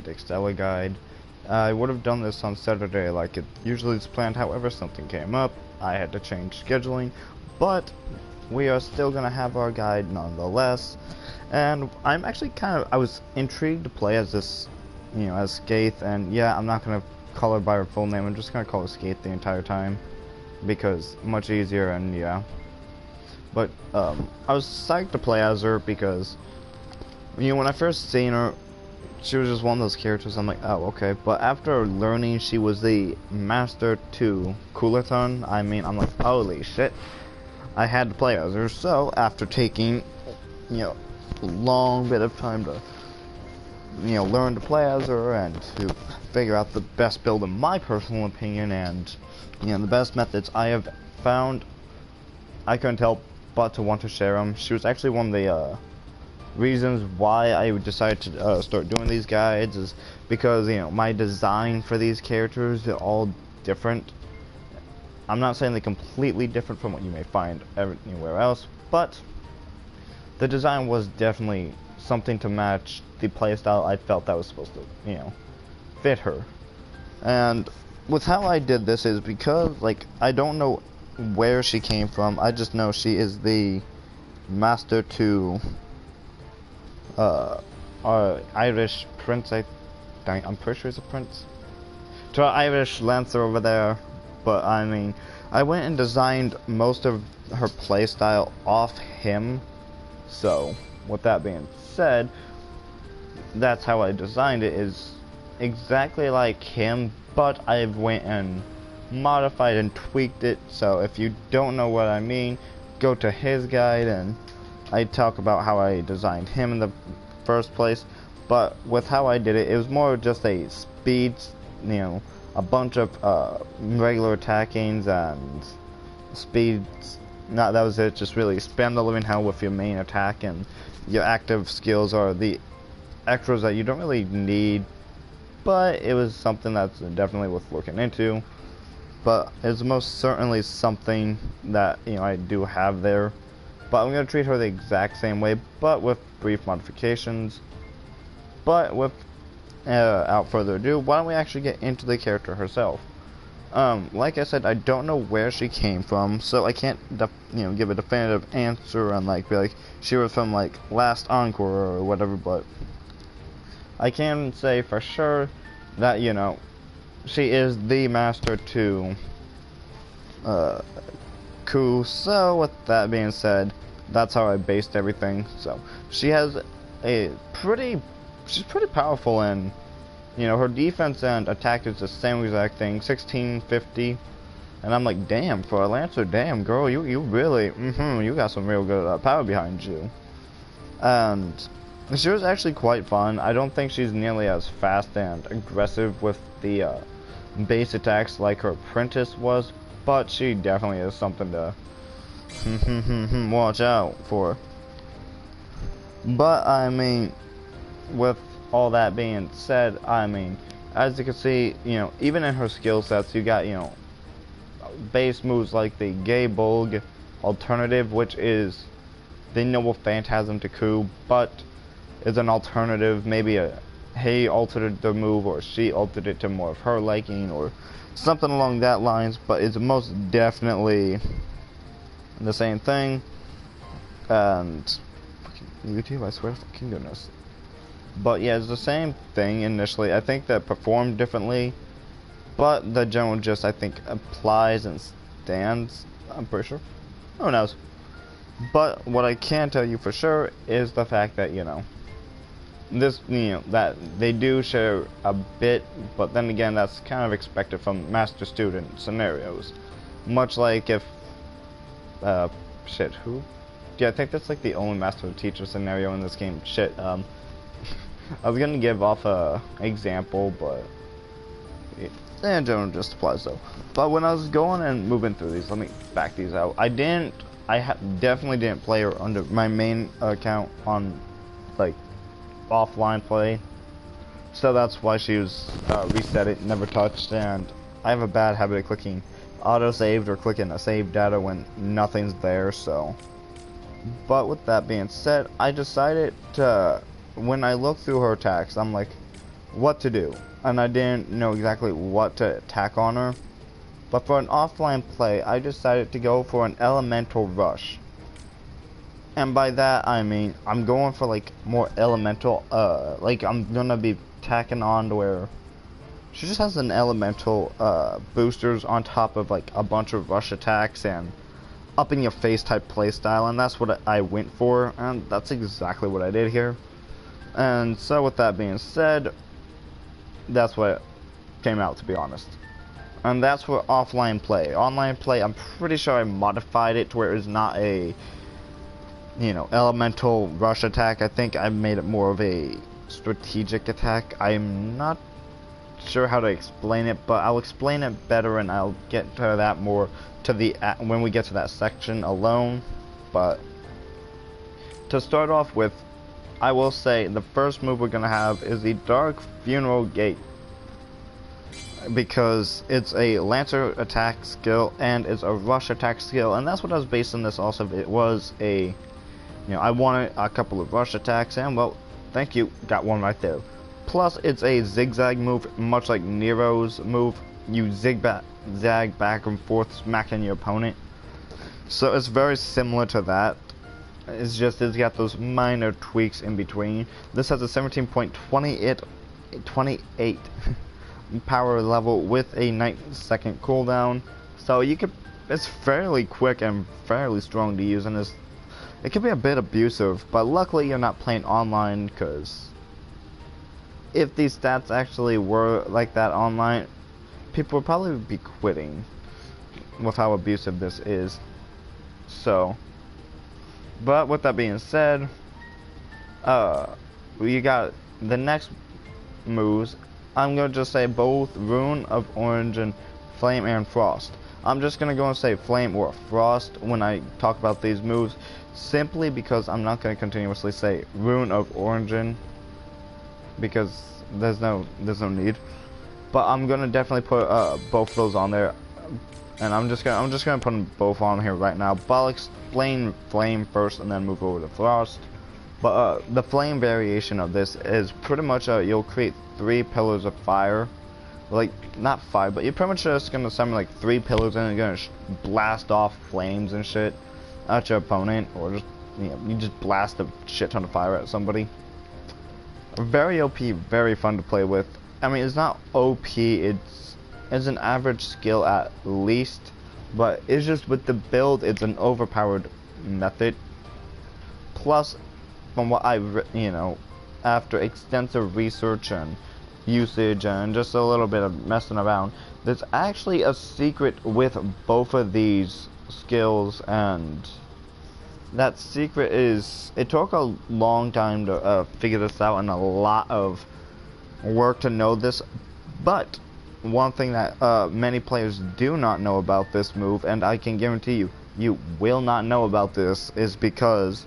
Extella guide. I would have done this on Saturday like it usually is planned, however something came up, I had to change scheduling, but we are still gonna have our guide nonetheless, and I'm actually I was intrigued to play as this, as Scathach, and yeah, I'm not gonna call her by her full name, I'm just gonna call her Scathach the entire time, because much easier, and yeah. But, I was psyched to play as her because, when I first seen her, she was just one of those characters. I'm like, oh, okay. But after learning she was the master to Coolathon, I'm like, holy shit. I had to play as her. So after taking, a long bit of time to, learn to play as her and to figure out the best build in my personal opinion and, the best methods I have found, I couldn't help but to want to share them. She was actually one of the, reasons why I decided to start doing these guides is because my design for these characters are all different. I'm not saying they're completely different from what you may find anywhere else, but the design was definitely something to match the playstyle I felt that was supposed to fit her. And with how I did this is because I don't know where she came from, I just know she is the master to our Irish prince. I'm pretty sure he's a prince. To our Irish lancer over there. But I went and designed most of her playstyle off him. So, with that being said, that's how I designed it. Is exactly like him, but I went and modified and tweaked it. So if you don't know what I mean, go to his guide and I talk about how I designed him in the first place, but with how I did it, it was more just a speed, a bunch of regular attackings and speeds. That was it. Just really spam the living hell with your main attack, and your active skills are the extras that you don't really need, but it was something that's definitely worth looking into. But it's most certainly something that I do have there. But I'm going to treat her the exact same way, but with brief modifications. But without further ado, why don't we actually get into the character herself? Like I said, I don't know where she came from, so I can't, give a definitive answer and be like she was from last Encore or whatever. But I can say for sure that she is the master to Coup. So with that being said, that's how I based everything. So she has she's pretty powerful, and her defense and attack is the same exact thing, 1650. And I'm like, damn, for a lancer, damn girl, you really you got some real good power behind you. And she was actually quite fun. I don't think she's nearly as fast and aggressive with the base attacks like her apprentice was, but she definitely is something to watch out for. But with all that being said, as you can see, even in her skill sets, you got base moves like the Gay Bulg alternative, which is the Noble Phantasm to Coup, but is an alternative. Maybe he altered the move, or she altered it to more of her liking, or something along that lines, but it's most definitely the same thing. And YouTube, I swear to fucking goodness. But yeah, it's the same thing initially. I think that performed differently, but the general gist I think applies and stands. I'm pretty sure. Who knows? But what I can tell you for sure is the fact that this, that they do share a bit, but then again, that's kind of expected from master-student scenarios. Much like if, shit, who? Yeah, I think that's the only master-teacher scenario in this game. Shit, I was gonna give off a example, but in general just applies though. But when I was going and moving through these, let me back these out. I definitely didn't play her under my main account on, offline play, so that's why she was reset it, never touched, and I have a bad habit of clicking auto saved or clicking a save data when nothing's there. So, but with that being said, I decided to, when I looked through her attacks, I'm like, what to do, and I didn't know exactly what to attack on her. But for an offline play, I decided to go for an elemental rush. And by that I mean I'm going for like more elemental, like I'm gonna be tacking on to where she just has an elemental boosters on top of like a bunch of rush attacks and up in your face type playstyle, and that's what I went for, and that's exactly what I did here. And so with that being said, that's what came out, to be honest. And that's for offline play. Online play, I'm pretty sure I modified it to where it's not a, you know, elemental rush attack. I think I made it more of a strategic attack. I'm not sure how to explain it, but I'll explain it better, and I'll get to that more to the when we get to that section alone. But to start off with, I will say the first move we're gonna have is the Dark Funeral Gate, because it's a Lancer attack skill and it's a rush attack skill, and that's what I was basing this off of. It was a, you know, I wanted a couple of rush attacks, and well, thank you, got one right there. Plus, it's a zigzag move, much like Nero's move. You zag back and forth, smacking your opponent. So it's very similar to that. It's just it's got those minor tweaks in between. This has a 17.28 power level with a 9-second cooldown. So you could, it's fairly quick and fairly strong to use, and it can be a bit abusive. But luckily, you're not playing online, because if these stats actually were like that online, people would probably be quitting with how abusive this is. So, but with that being said, you got the next moves. I'm gonna just say both Rune of Orange and Flame and Frost. I'm just gonna go and say Flame or Frost when I talk about these moves, simply because I'm not gonna continuously say Rune of Orange, because there's no need. But I'm gonna definitely put both of those on there, and I'm just gonna put them both on here right now. But I'll explain Flame first and then move over to Frost. But the Flame variation of this is pretty much you'll create 3 pillars of fire, like not fire, but you're pretty much just gonna summon like 3 pillars and you're gonna blast off flames and shit at your opponent, or just, you know, you just blast a shit ton of fire at somebody. Very OP, very fun to play with. I mean, it's not OP, it's an average skill at least, but it's just with the build, it's an overpowered method. Plus, from what you know, after extensive research and usage and just a little bit of messing around, there's actually a secret with both of these skills, and that secret is, it took a long time to figure this out and a lot of work to know this, but one thing that many players do not know about this move, and I can guarantee you, you will not know about this, is because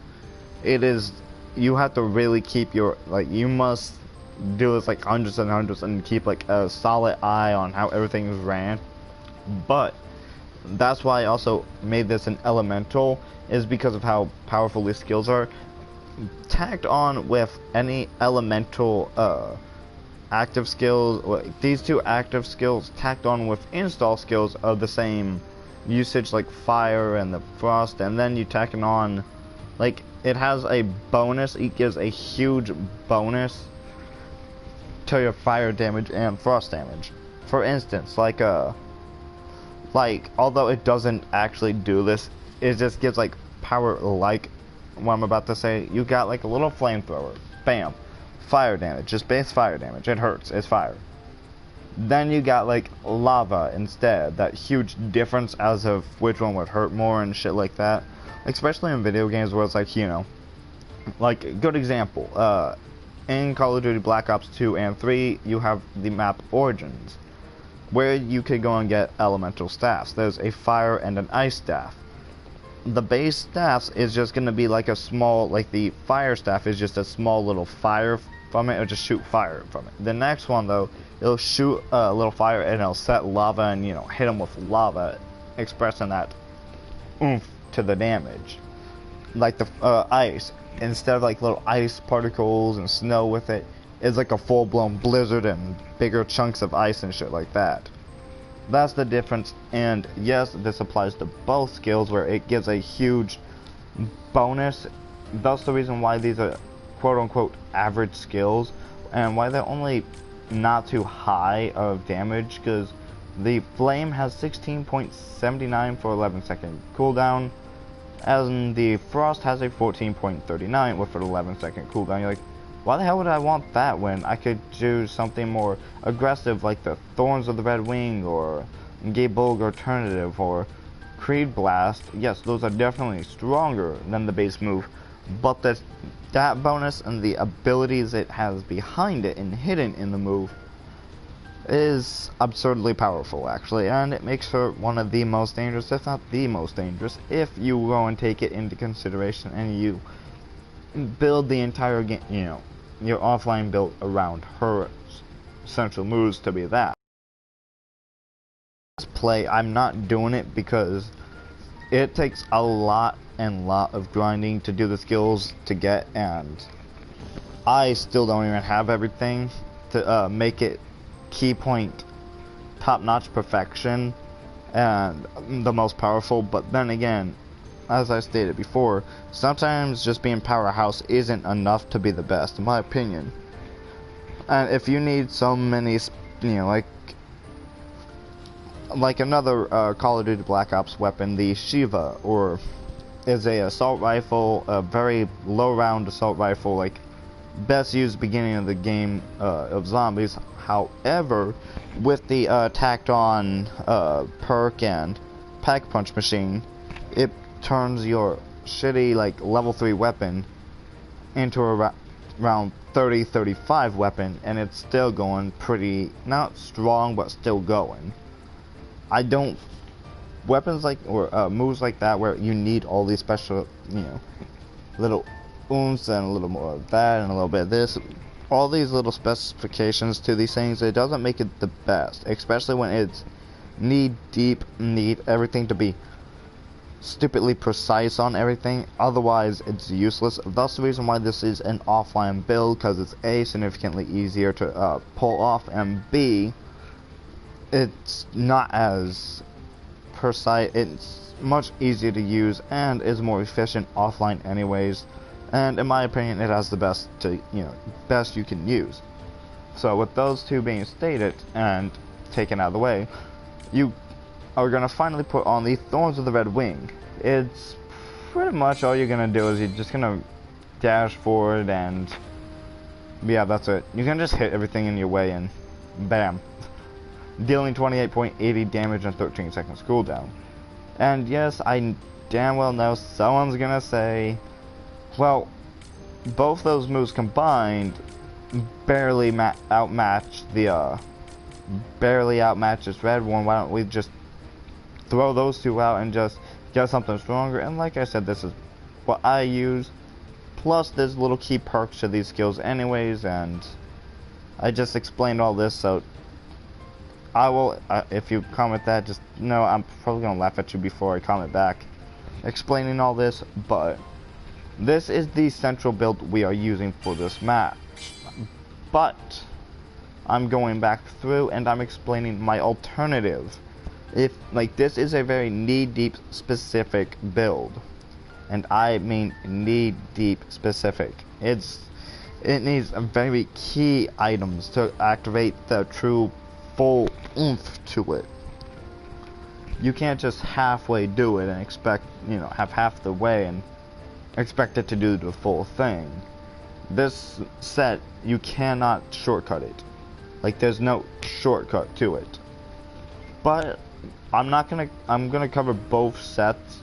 it is, you have to really keep your, like, you must do this like hundreds and hundreds and keep like a solid eye on how everything is ran. But that's why I also made this an elemental, is because of how powerful these skills are. Tagged on with any elemental active skills, these 2 active skills tacked on with install skills of the same usage, like fire and the frost, and then you tack it on, like, it has a bonus, it gives a huge bonus to your fire damage and frost damage. For instance, like although it doesn't actually do this, it just gives like power, like what I'm about to say. You got like a little flamethrower, bam, fire damage, just base fire damage, it hurts, it's fire. Then you got like lava instead, that huge difference as of which one would hurt more and shit like that, especially in video games where it's like, you know, like a good example, in Call of Duty Black Ops 2 and 3, you have the map Origins, where you could go and get elemental staffs. There's a fire and an ice staff. The base staffs is just going to be like a small, like the fire staff is just a small little fire from it, it'll just shoot fire from it. The next one though, it'll shoot a little fire and it'll set lava and, you know, hit them with lava, expressing that oomph to the damage. Like the ice, instead of like little ice particles and snow with it, is like a full-blown blizzard and bigger chunks of ice and shit like that. That's the difference, and yes, this applies to both skills where it gives a huge bonus. That's the reason why these are quote-unquote average skills, and why they're only not too high of damage, because the flame has 16.79 for 11-second cooldown, and the frost has a 14.39 with an 11-second cooldown. You're like, why the hell would I want that when I could do something more aggressive like the Thorns of the Red Wing or Gaebulg Alternative or Creed Blast? Yes, those are definitely stronger than the base move, but that bonus and the abilities it has behind it and hidden in the move is absurdly powerful, actually, and it makes her one of the most dangerous, if not the most dangerous, if you go and take it into consideration and you build the entire game, you know, your offline build around her central moves to be that. Play, I'm not doing it because it takes a lot of grinding to do the skills to get, and I still don't even have everything to make it key point top-notch perfection and the most powerful. But then again, as I stated before, sometimes just being powerhouse isn't enough to be the best, in my opinion. And if you need so many, you know, like another Call of Duty Black Ops weapon, the Shiva, or is a assault rifle, a very low round assault rifle, like best used beginning of the game of zombies. However, with the tacked on perk and pack punch machine, it turns your shitty like level 3 weapon into a around 30-35 weapon, and it's still going pretty, not strong, but still going. I don't, weapons like, or moves like that where you need all these special, you know, little oomph and a little more of that and a little bit of this, all these little specifications to these things, it doesn't make it the best, especially when it's need everything to be stupidly precise on everything, otherwise it's useless. That's the reason why this is an offline build, because it's A, significantly easier to pull off, and B, it's not as precise, it's much easier to use and is more efficient offline anyways, and in my opinion it has the best best you can use. So with those two being stated and taken out of the way, you are going to finally put on the Thorns of the Red Wing. It's pretty much all you're going to do is you're just going to dash forward, and yeah, that's it. You can just hit everything in your way and bam. Dealing 28.80 damage and 13 seconds cooldown. And yes, I damn well know someone's going to say, well, both those moves combined barely outmatch the this red one. Why don't we just throw those two out and just get something stronger? And like I said, this is what I use, plus there's little key perks to these skills anyways, and I just explained all this, so I will, if you comment that, just know I'm probably gonna laugh at you before I comment back explaining all this. But this is the central build we are using for this match, but I'm going back through and I'm explaining my alternative. If, like, this is a very knee-deep specific build, and I mean knee-deep specific. It needs very key items to activate the true full oomph to it. You can't just halfway do it and expect, have half the way and expect it to do the full thing. This set, you cannot shortcut it. Like, there's no shortcut to it. But I'm gonna cover both sets.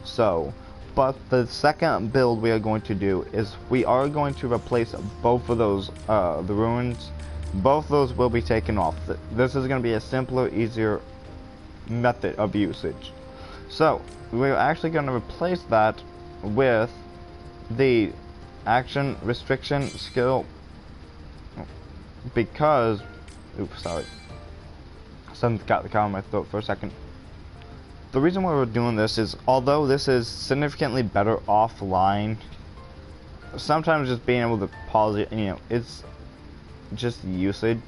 So, but the second build we are going to do is we are going to replace both of those, the ruins. Both of those will be taken off. This is going to be a simpler, easier method of usage. So, we're actually going to replace that with the action restriction skill, because, oops, sorry, something got the cow in my throat for a second. The reason why we're doing this is, although this is significantly better offline, sometimes just being able to pause it, it's just usage.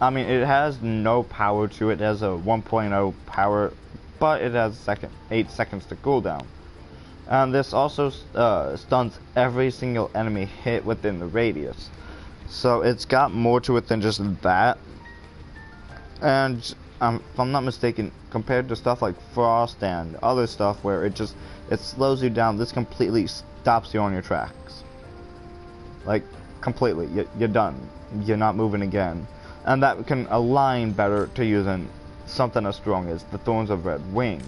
I mean, it has no power to it. It has a 1.0 power, but it has 8 seconds to cooldown. And this also stuns every single enemy hit within the radius. So it's got more to it than just that. And if I'm not mistaken, compared to stuff like Frost and other stuff where it slows you down, this completely stops you on your tracks. Like, completely. You're done. You're not moving again. And that can align better to using something as strong as the Thorns of Red Wing.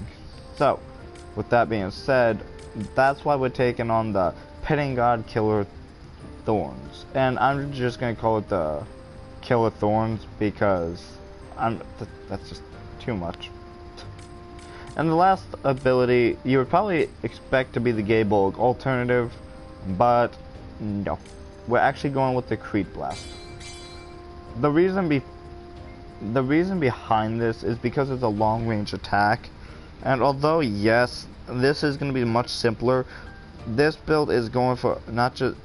So, with that being said, that's why we're taking on the Pitting God Killer Thorns. And I'm just going to call it the Killer Thorns because that's just too much. And the last ability you would probably expect to be the Gaybulg alternative, but no. We're actually going with the Creed Blast. The reason behind this is because it's a long range attack, and although yes, this is going to be much simpler, this build is going for not just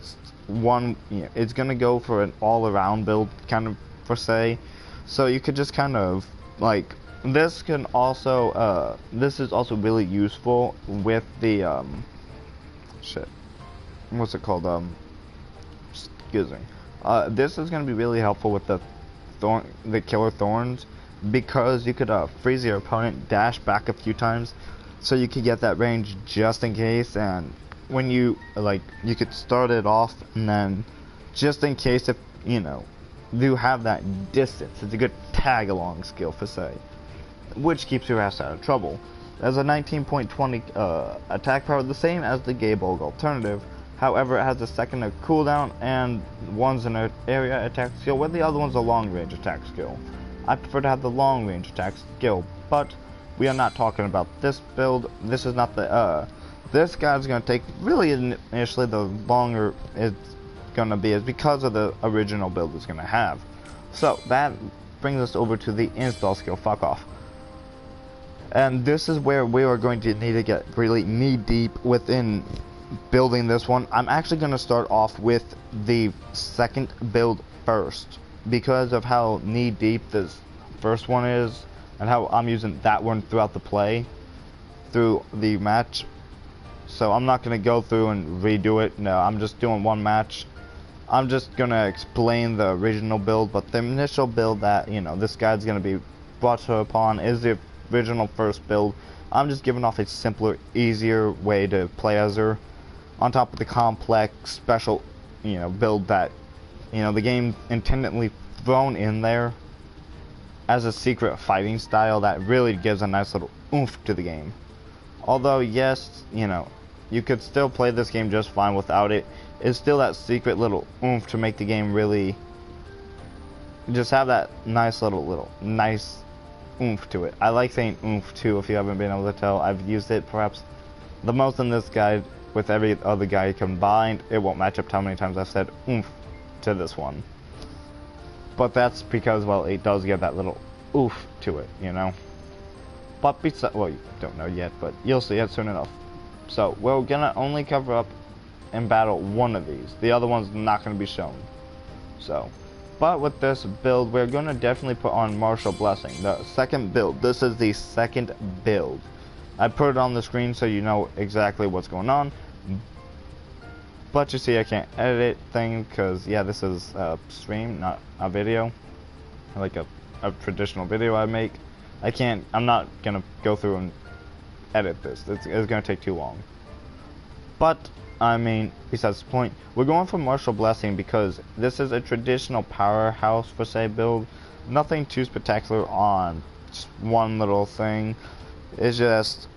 one, it's going to go for an all-around build kind of per se. So you could just kind of like, this can also this is also really useful with the what's it called, excuse me. This is going to be really helpful with the Killer Thorns, because you could freeze your opponent, dash back a few times, so you could get that range just in case. And when you you could start it off, and then just in case, if you have that distance, it's a good tag along skill per se, which keeps your ass out of trouble. There's a 19.20 attack power, the same as the Gaybulg alternative. However, it has a second of cooldown, and one's an area attack skill, where the other one's a long-range attack skill. I prefer to have the long-range attack skill, but we are not talking about this build. This is not the, this guy's going to take, really initially, the longer it's going to be is because of the original build it's going to have. So, that brings us over to the install skill, Fuck Off. And this is where we are going to need to get really knee-deep within building this one. I'm actually going to start off with the second build first, because of how knee deep this first one is, and how I'm using that one throughout the play, through the match. So I'm not going to go through and redo it. No, I'm just doing one match. I'm just going to explain the original build, but the initial build that, this guide's going to be brought upon is the original first build. I'm just giving off a simpler, easier way to play as her, on top of the complex, special, build that, the game intentionally thrown in there as a secret fighting style that really gives a nice little oomph to the game. Although, yes, you could still play this game just fine without it. It's still that secret little oomph to make the game really just have that nice little nice oomph to it. I like saying oomph too, if you haven't been able to tell. I've used it perhaps the most in this guide. With every other guy combined, it won't match up to how many times I've said oomph to this one. But that's because, well, it does get that little oof to it, But besides, well, you don't know yet, but you'll see it soon enough. So, we're gonna only cover up and battle one of these. The other one's not gonna be shown. So, but with this build, we're gonna definitely put on Martial Blessing, the second build. This is the second build. I put it on the screen so you know exactly what's going on. But you see, I can't edit thing because, yeah, this is a stream, not a video. Like a traditional video I make. I'm not going to go through and edit this. It's going to take too long. But, I mean, besides the point, we're going for Martial Blessing because this is a traditional powerhouse, per se, build. Nothing too spectacular on just one little thing. It's just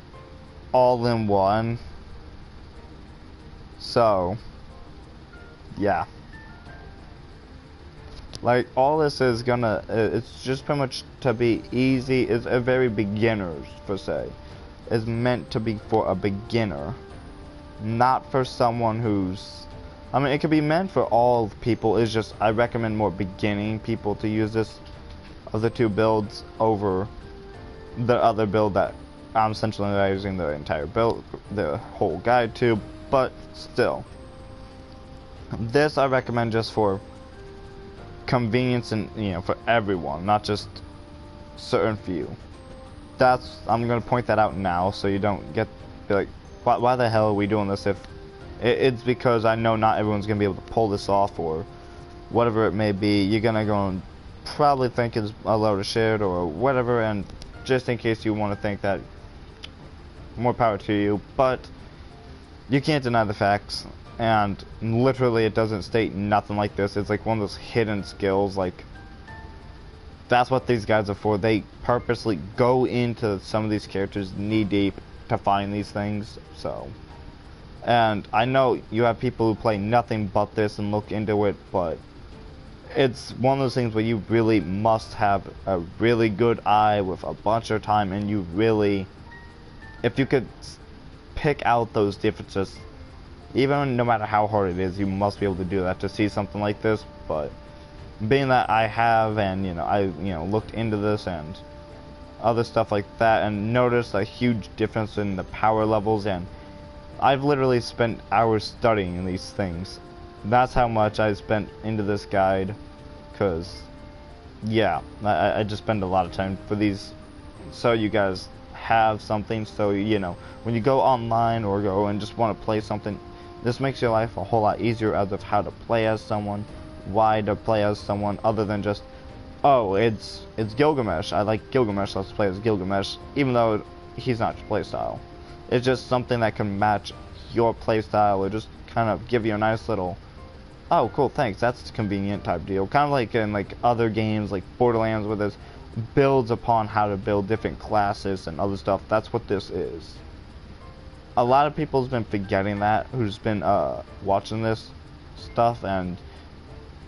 all in one. So, yeah. Like, all this is gonna, it's just pretty much to be easy. It's a very beginner's, per se. It's meant to be for a beginner. Not for someone who's, I mean, it could be meant for all people. It's just, I recommend more beginning people to use this of the two builds over the other build that I'm centralizing the entire build, the whole guide to, but still. This I recommend just for convenience and, you know, for everyone, not just certain few. I'm gonna point that out now, so you don't be like, why the hell are we doing this? If it's because I know not everyone's gonna be able to pull this off, or whatever it may be. You're gonna go and probably think it's a load of shit or whatever, and just in case you want to think that, more power to you, but you can't deny the facts. And literally it doesn't state nothing like this. It's like one of those hidden skills. Like, that's what these guys are for. They purposely go into some of these characters knee deep to find these things. So, and I know you have people who play nothing but this and look into it, but it's one of those things where you really must have a really good eye with a bunch of time, and you really, if you could pick out those differences, even no matter how hard it is, you must be able to do that to see something like this. But being that I have, and I looked into this and other stuff like that, and noticed a huge difference in the power levels, and I've literally spent hours studying these things. That's how much I spent into this guide, because yeah, I just spend a lot of time for these, so you guys have something, so when you go online or go and just want to play something, this makes your life a whole lot easier as of how to play as someone, why to play as someone, other than just, oh, it's Gilgamesh, I like Gilgamesh, let's play as Gilgamesh, even though he's not your playstyle. It's just something that can match your playstyle, or just kind of give you a nice little, oh cool, thanks, that's convenient type deal. Kind of like in other games like Borderlands, where there's builds upon how to build different classes and other stuff. That's what this is. A lot of people's been forgetting that, who's been watching this stuff, and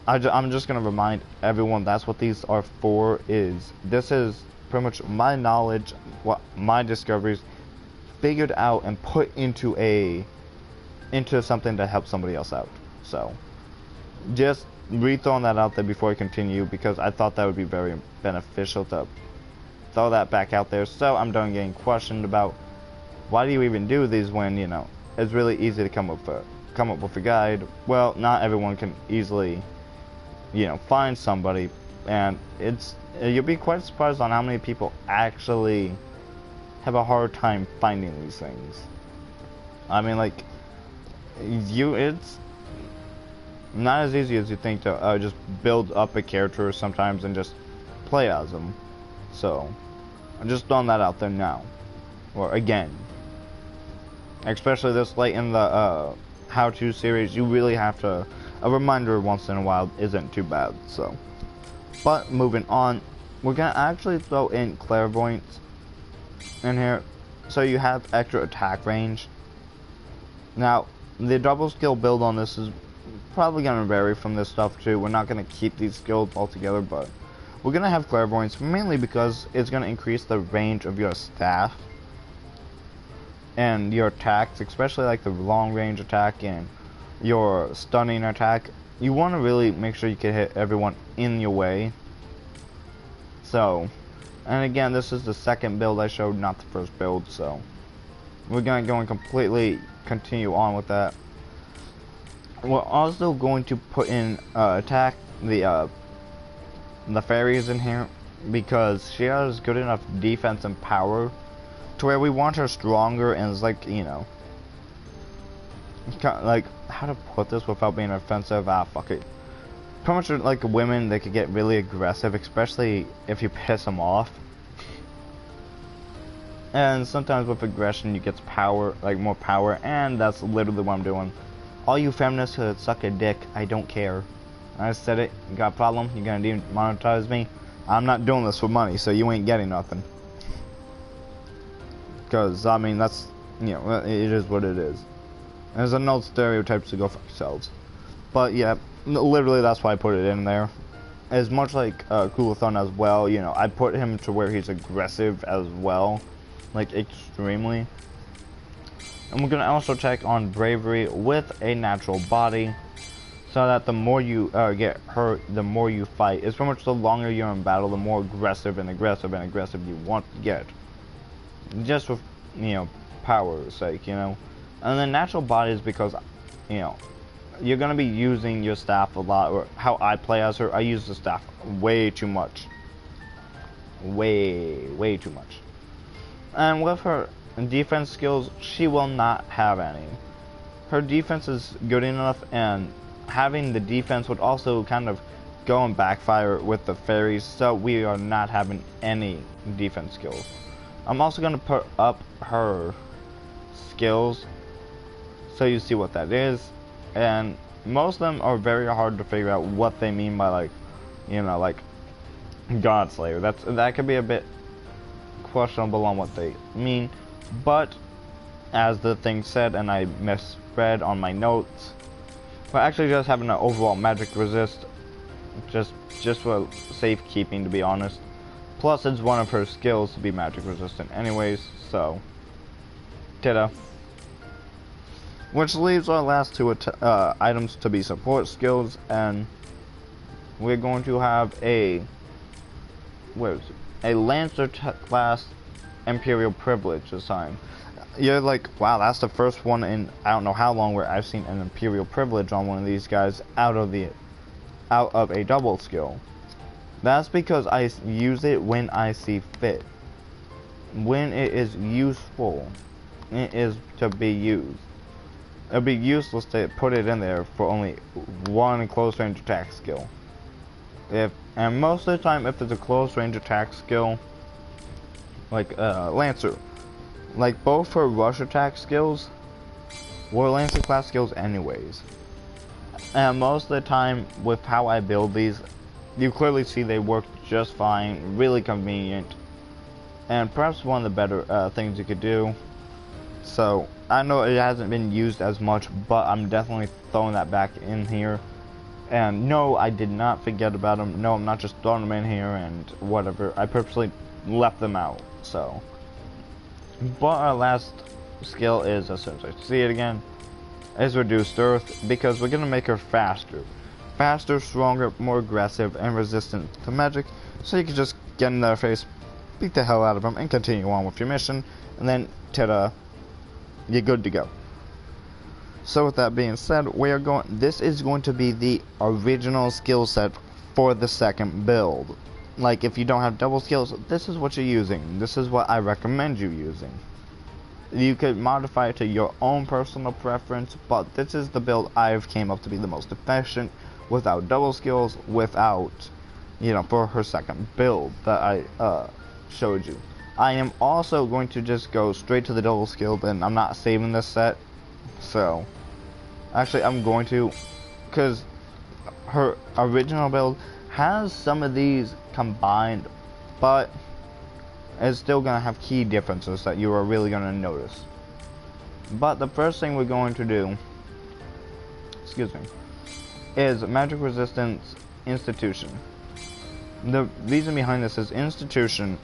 I'm just gonna remind everyone that's what these are for. This is pretty much my knowledge, what my discoveries, figured out and put into something to help somebody else out. So just throwing that out there before I continue, because I thought that would be very beneficial to throw that back out there, so I'm done getting questioned about why do you even do these when it's really easy to come up with a guide. Well, not everyone can easily find somebody, and you'll be quite surprised on how many people actually have a hard time finding these things. I mean, it's not as easy as you think to just build up a character sometimes and just play as them. So I'm just throwing that out there now, or again, especially this late in the how-to series. You really have to, a reminder once in a while isn't too bad. So, but moving on, we're gonna actually throw in clairvoyance in here, so you have extra attack range. Now, the double skill build on this is probably going to vary from this stuff too. We're not going to keep these skills altogether, but we're going to have clairvoyance mainly because it's going to increase the range of your staff and your attacks, especially like the long range attack and your stunning attack. You want to really make sure you can hit everyone in your way. So, and again, this is the second build I showed, not the first build, so we're going to go and completely continue on with that. We're also going to put in attack the fairies in here, because she has good enough defense and power to where we want her stronger, and it's like, like, how to put this without being offensive? Fuck it. Pretty much like women, they could get really aggressive, especially if you piss them off. And sometimes with aggression you get power, like more power, and that's literally what I'm doing. All you feminists who suck a dick, I don't care. I said it. You got a problem? You gonna demonetize me? I'm not doing this for money, so you ain't getting nothing. Because, I mean, that's, it is what it is. There's enough stereotypes to go for yourselves. But yeah, literally that's why I put it in there. As much like Coolathon as well, I put him to where he's aggressive as well. Like, extremely. And we're going to also check on bravery with a natural body, so that the more you get hurt, the more you fight. It's pretty much the longer you're in battle, the more aggressive and aggressive and aggressive you want to get. Just with, power's sake, And then natural body is because, you're gonna be using your staff a lot, or how I play as her, I use the staff way too much. Way too much. And with her defense skills, she will not have any. Her defense is good enough, and having the defense would also kind of go and backfire with the fairies, so we are not having any defense skills. I'm also going to put up her skills so you see what that is, and most of them are very hard to figure out what they mean by, like, you know, like Godslayer. That could be a bit questionable on what they mean, but as the thing said, and I misread on my notes, we're actually just having an overall magic resist, just for safekeeping, to be honest. Plus, it's one of her skills to be magic resistant anyways, so ta-da. Which leaves our last two items to be support skills, and we're going to have a Lancer class Imperial Privilege assigned. You're like, wow, that's the first one in I don't know how long where I've seen an Imperial Privilege on one of these guys out of a double skill. That's because I use it when I see fit. When it is useful, it is to be used. It'd be useless to put it in there for only one close range attack skill. And most of the time, if it's a close range attack skill, like Lancer, like both her rush attack skills were Lancer class skills anyways. And most of the time, with how I build these, you clearly see they work just fine, really convenient, and perhaps one of the better things you could do. So I know it hasn't been used as much, but I'm definitely throwing that back in here. And no, I did not forget about them. No, I'm not just throwing them in here and whatever. I purposely left them out. So, but our last skill is, as soon as I see it again, is Reduced Earth, because we're gonna make her faster, stronger, more aggressive, and resistant to magic. So you can just get in their face, beat the hell out of them, and continue on with your mission. And then, ta-da, you're good to go. So with that being said, this is going to be the original skill set for the second build. Like, if you don't have double skills, this is what you're using. This is what I recommend you using. You could modify it to your own personal preference, but this is the build I've came up to be the most efficient, without double skills, without, you know, for her second build that I showed you. I am also going to just go straight to the double skill, and I'm not saving this set. So, actually I'm going to, because her original build has some of these combined, but it's still going to have key differences that you are really going to notice. But the first thing we're going to do, is Magic Resistance Institution. The reason behind this is Institution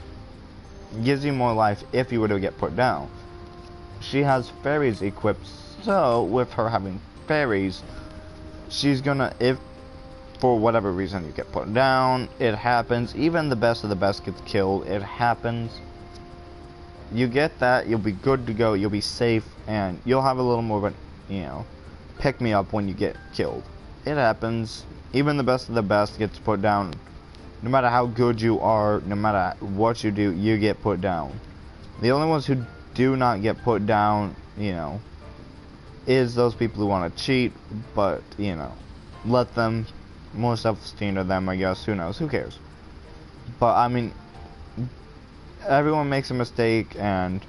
gives you more life if you were to get put down. She has fairies equipped, so with her having fairies, she's gonna, if for whatever reason you get put down, it happens, even the best of the best gets killed, it happens. You get that, you'll be good to go, you'll be safe, and you'll have a little more of a, you know, pick me up when you get killed. It happens, even the best of the best gets put down. No matter how good you are, no matter what you do, you get put down. The only ones who do not get put down, you know, is those people who want to cheat, but, you know, let them, more self-esteem to them, I guess, who knows, who cares. But, I mean, everyone makes a mistake, and,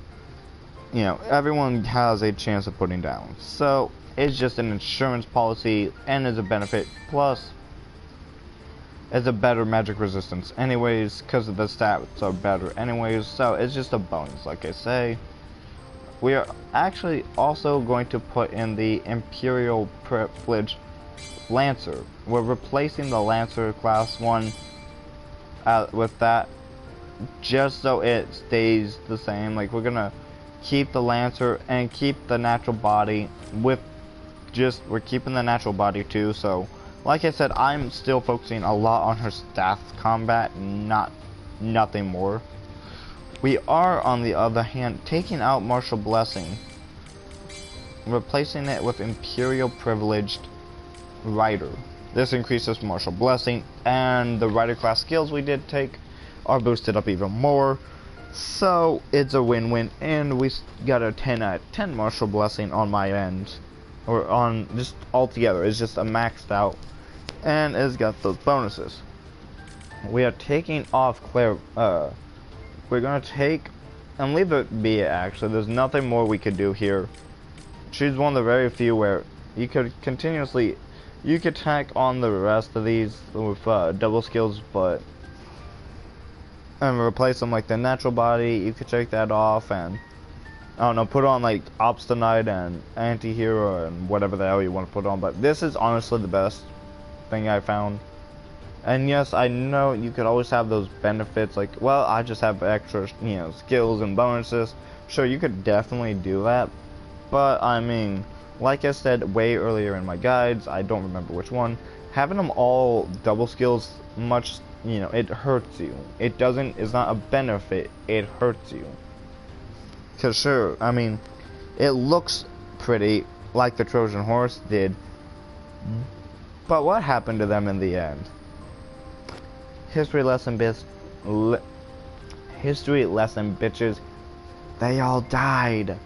you know, everyone has a chance of putting down. So, it's just an insurance policy, and is a benefit, plus it's a better magic resistance anyways, because the stats are better anyways, so it's just a bonus, like I say. We are actually also going to put in the Imperial Privilege Lancer. We're replacing the Lancer class 1 with that, just so it stays the same. Like, we're gonna keep the Lancer and keep the natural body with we're keeping the natural body too, so like I said, I'm still focusing a lot on her staff combat, nothing more. We are, on the other hand, taking out Martial Blessing, replacing it with Imperial Privileged Rider. This increases martial blessing, and the Rider class skills we did take are boosted up even more. So it's a win-win, and we got a 10 out of 10 martial blessing on my end, or on just altogether. It's just a maxed out, and it's got those bonuses. We are taking off Claire. We're gonna take and leave it be. Actually, there's nothing more we could do here. She's one of the very few where you could continuously, you could tack on the rest of these with double skills, but and replace them like the natural body. You could take that off and I don't know, put on like Obstinate and Anti-Hero and whatever the hell you want to put on. But this is honestly the best thing I found. And yes, I know you could always have those benefits like, well, I just have extra, you know, skills and bonuses. Sure, you could definitely do that. But I mean, like I said way earlier in my guides, I don't remember which one, having them all double skills much, you know, it hurts you. It doesn't, it's not a benefit, it hurts you. Cause sure, I mean, it looks pretty like the Trojan horse did, but what happened to them in the end? History lesson bitches, they all died.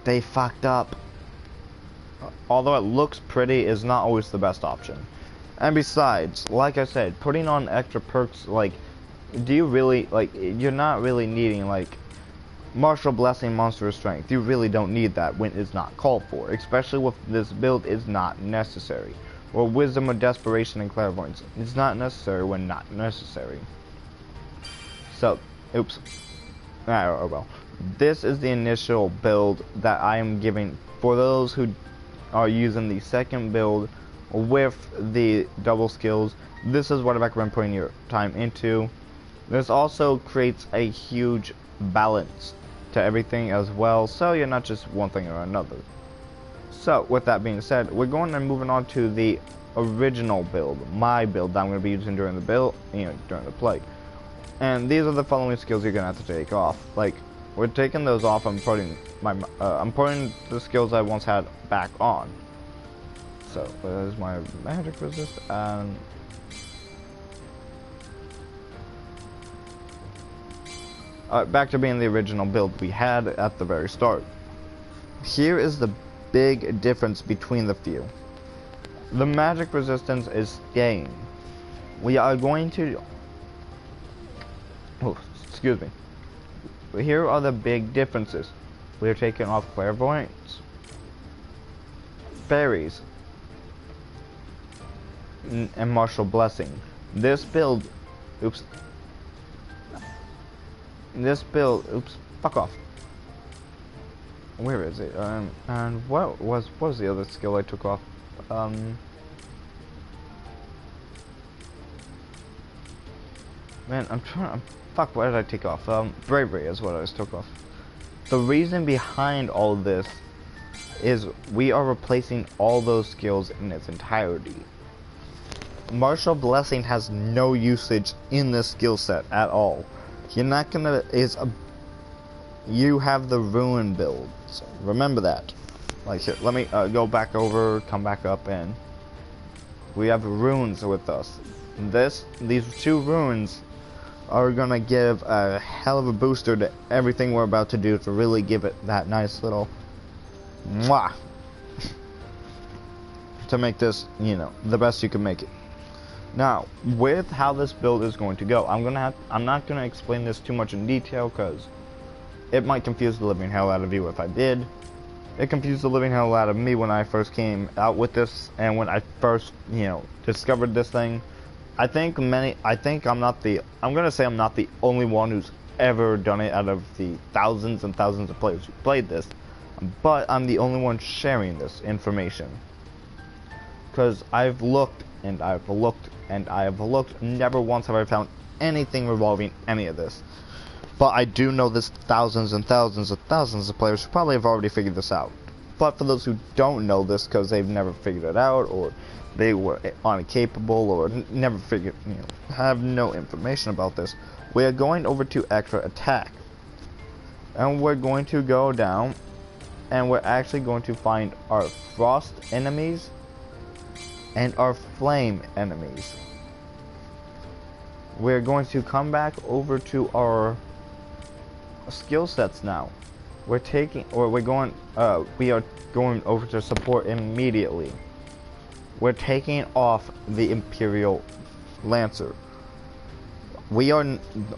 They fucked up. Although it looks pretty, is not always the best option. And besides, like I said, putting on extra perks, like, do you really, like, you're not really needing, like, Martial Blessing, Monstrous Strength. You really don't need that when it's not called for. Especially with this build, is not necessary. Or Wisdom of Desperation and Clairvoyance. It's not necessary when not necessary. So, oops. Oh well. This is the initial build that I am giving for those who are using the second build with the double skills. This is what I recommend putting your time into. This also creates a huge balance to everything as well, so you're not just one thing or another. So with that being said, we're going and moving on to the original build, my build that I'm going to be using during the build, you know, during the play. And these are the following skills you're going to have to take off. Like, we're taking those off. I'm putting the skills I once had back on. So there's my magic resist and back to being the original build we had at the very start. Here is the big difference between the few. The magic resistance is staying. We are going to, oh, excuse me. Here are the big differences. We are taking off Clairvoyance, Fairies, and Martial Blessing. This build, oops. This build, oops, fuck off. Where is it? And what was the other skill I took off? Man, fuck, what did I take off? Bravery is what I took off. The reason behind all this is we are replacing all those skills in its entirety. Martial Blessing has no usage in this skill set at all. You're not gonna, you have the Ruin builds. Remember that. Like, here, let me go back over, come back up, and we have runes with us. These two runes are gonna give a hell of a booster to everything we're about to do to really give it that nice little mwah to make this, you know, the best you can make it. Now, with how this build is going to go, I'm not gonna explain this too much in detail because it might confuse the living hell out of you if I did. It confused the living hell out of me when I first came out with this, and when I first, you know, discovered this thing. I'm gonna say I'm not the only one who's ever done it out of the thousands and thousands of players who played this, but I'm the only one sharing this information. Because I've looked and I've looked and I have looked, never once have I found anything revolving any of this. But I do know there's thousands and thousands of players who probably have already figured this out. But for those who don't know this because they've never figured it out, or they were incapable, or never figured, you know, have no information about this, we are going over to extra attack. And we're going to go down, and we're actually going to find our frost enemies and our flame enemies. We're going to come back over to our skill sets now. We are going over to support immediately. We're taking off the Imperial Lancer.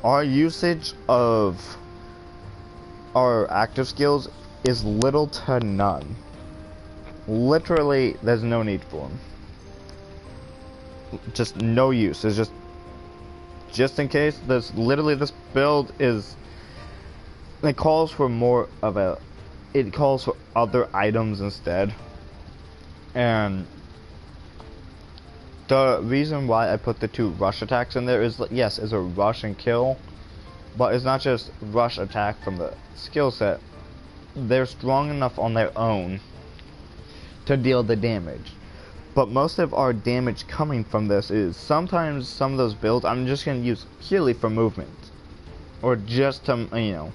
Our usage of our active skills is little to none. Literally, there's no need for them. Just no use. It's just in case. This build is. It calls for more of a. It calls for other items instead. And the reason why I put the 2 rush attacks in there is, yes, is a rush and kill, but it's not just rush attack from the skill set. They're strong enough on their own to deal the damage. But most of our damage coming from this is sometimes some of those builds I'm just going to use purely for movement. Or just to,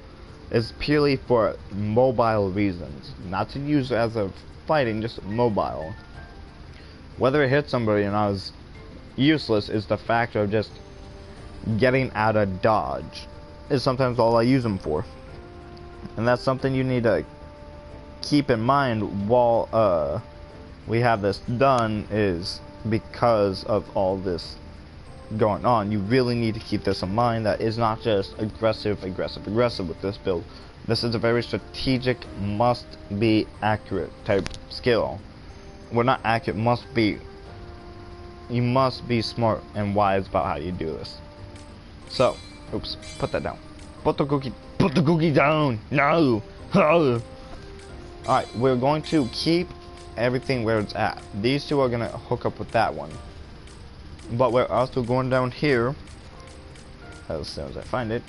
it's purely for mobile reasons. Not to use as a fighting, just mobile. Whether it hits somebody or not is useless, is the factor of just getting out of dodge. Is sometimes all I use them for. And that's something you need to keep in mind while we have this done, is because of all this going on. You really need to keep this in mind, that is not just aggressive with this build. This is a very strategic, must be accurate type skill. Well, not accurate, must be. You must be smart and wise about how you do this. So, oops, put that down. Put the cookie down. No. Alright, we're going to keep everything where it's at. These 2 are gonna hook up with that one. But we're also going down here, as soon as I find it.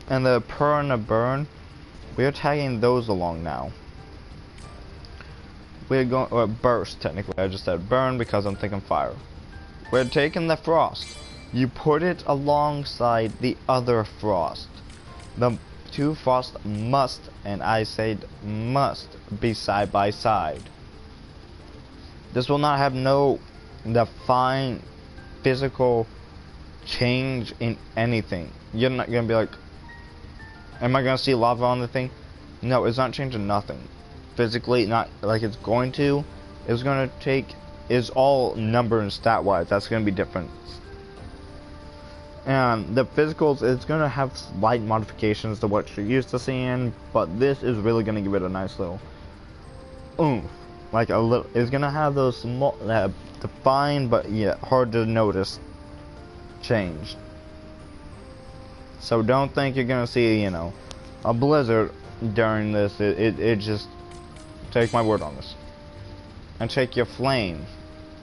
And the purr and the burn, we're tagging those along now. We're going, or burst technically, I just said burn because I'm thinking fire. We're taking the frost. You put it alongside the other frost. The 2 frost must, and I said must, be side by side. This will not have no defined physical change in anything. You're not gonna be like, am I gonna see lava on the thing? No, it's not changing nothing. Physically, not like it's going to. It's gonna take, is all number and stat wise, that's gonna be different. And the physicals, it's gonna have slight modifications to what you're used to seeing, but this is really gonna give it a nice little oomph. Like a little, it's gonna have those small, defined but yet hard to notice change. So don't think you're gonna see, a blizzard during this. It just, take my word on this. And take your flame.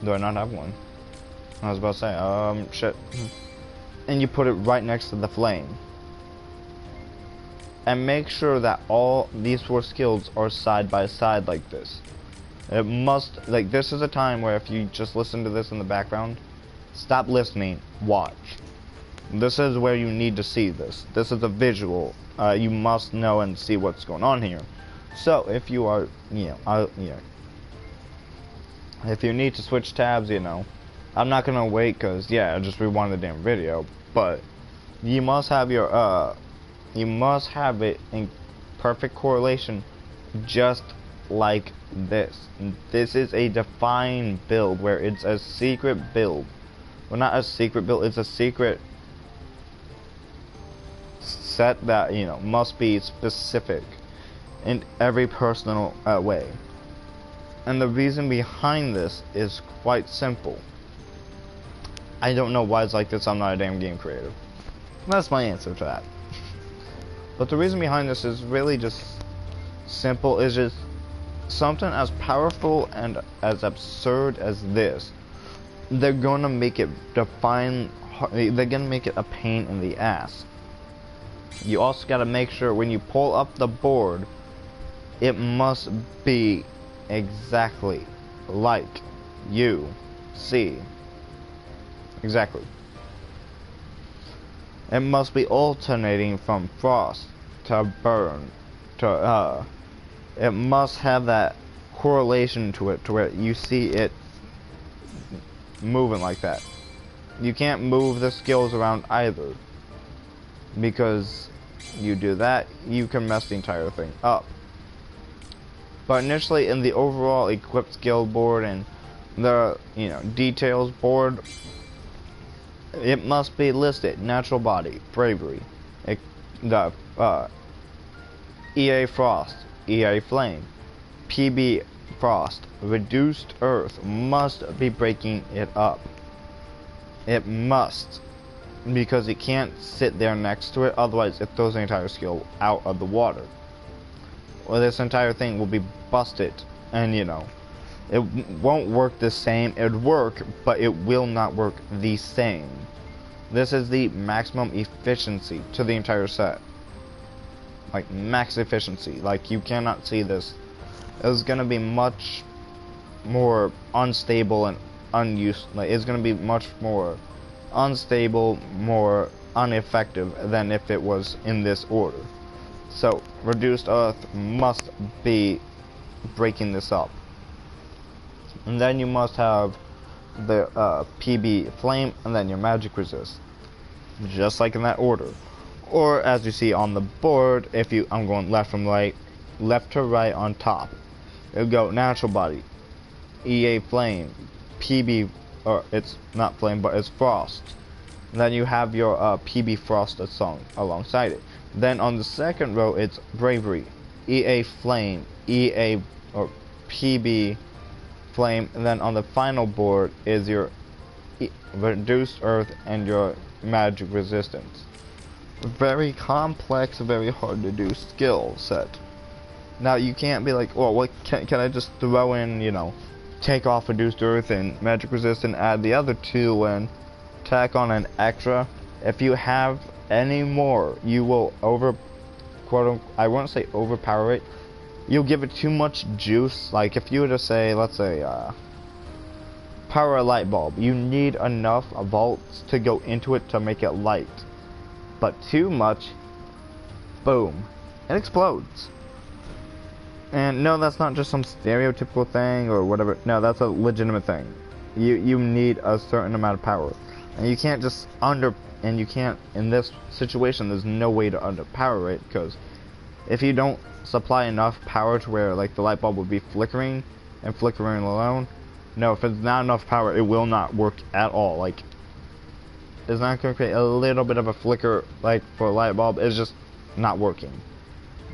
Do I not have one? I was about to say, shit. And you put it right next to the flame. And make sure that all these 4 skills are side by side like this. It must, like, this is a time where if you just listen to this in the background, stop listening, watch. This is where you need to see this. This is a visual. You must know and see what's going on here. So if you are, if you need to switch tabs, I'm not gonna wait, cause I just rewind the damn video. But you must have your you must have it in perfect correlation, just like this. This is a defined build where it's a secret build. Well, not a secret build. It's a secret set that must be specific in every personal way. And the reason behind this is quite simple. I don't know why it's like this. I'm not a damn game creator. That's my answer to that. But the reason behind this is really just simple. It's just something as powerful and as absurd as this. They're gonna make it define. They're gonna make it a pain in the ass. You also gotta make sure when you pull up the board, it must be exactly like you see. Exactly. It must be alternating from frost to burn to it must have that correlation to it, to where you see it moving like that. You can't move the skills around either, because you do that, you can mess the entire thing up. But initially, in the overall equipped skill board and the details board, it must be listed: natural body, bravery, the EA Frost, EA Flame, PB Frost, reduced Earth must be breaking it up. It must, because it can't sit there next to it, otherwise it throws the entire skill out of the water. Or this entire thing will be busted, and it won't work the same. It would work, but it will not work the same. This is the maximum efficiency to the entire set. Like, max efficiency. Like, you cannot see this. It's gonna be much more unstable and unused. Like, it's gonna be much more unstable, more ineffective than if it was in this order. So, reduced Earth must be breaking this up. And then you must have the PB Flame, and then your magic resist. Just like in that order. Or, as you see on the board, I'm going left from right, left to right on top. It'll go natural body, EA Flame, PB, or it's not Flame, but it's Frost. And then you have your PB Frost alongside it. Then on the second row, it's bravery, EA Flame, EA or PB Flame, and then on the final board is your reduced Earth and your magic resistance. Very complex, very hard to do skill set. Now you can't be like, well, what can I just throw in, take off reduced Earth and magic resist and add the other two and tack on an extra? If you have any more, you will I won't say overpower it. You'll give it too much juice. Like if you were to say, let's say, power a light bulb, you need enough volts to go into it to make it light. But too much, boom, it explodes. And no, that's not just some stereotypical thing or whatever. No, that's a legitimate thing. You need a certain amount of power, and you can't just in this situation, there's no way to underpower it, because if you don't supply enough power to where like the light bulb would be flickering and flickering alone, no, if it's not enough power, it will not work at all. Like, it's not going to create a little bit of a flicker like for a light bulb. It's just not working.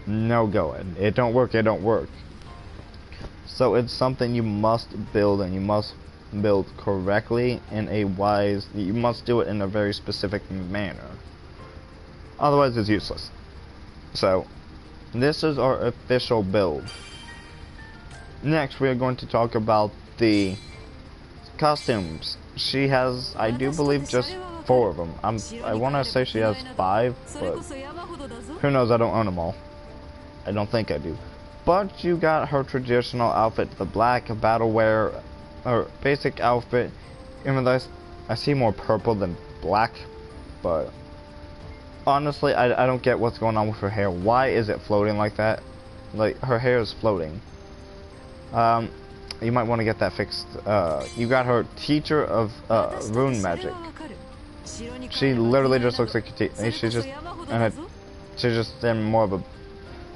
No going. It don't work. It don't work. So it's something you must build, and you must build correctly in a wise. You must do it in a very specific manner. Otherwise, it's useless. So this is our official build. Next, we are going to talk about the costumes. She has, I do believe, just 4 of them. I want to say she has 5, but who knows? I don't own them all. I don't think I do. But you got her traditional outfit, the black battle wear, or basic outfit. Even though I see more purple than black, but honestly, I don't get what's going on with her hair. Why is it floating like that? Like, her hair is floating. You might want to get that fixed. You got her teacher of rune magic. She literally just looks like a teacher. She's just in more of a.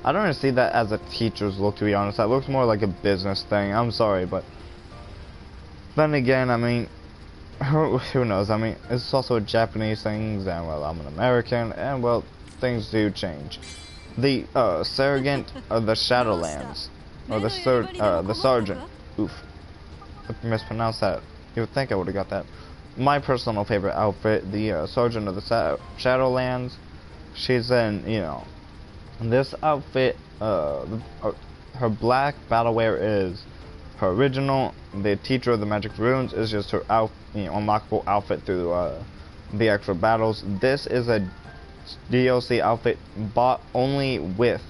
I don't really see that as a teacher's look, to be honest. That looks more like a business thing. I'm sorry, but then again, I mean, who knows? I mean, it's also a Japanese thing, and well, I'm an American, and well, things do change. The Sergeant of the Shadowlands, or the Sergeant. Oof, I mispronounced that. You would think I would have got that. My personal favorite outfit, the Sergeant of the Shadowlands. She's in, this outfit. Her black battle wear is her original. The Teacher of the Magic Runes is just her unlockable outfit through the extra battles. This is a DLC outfit bought only with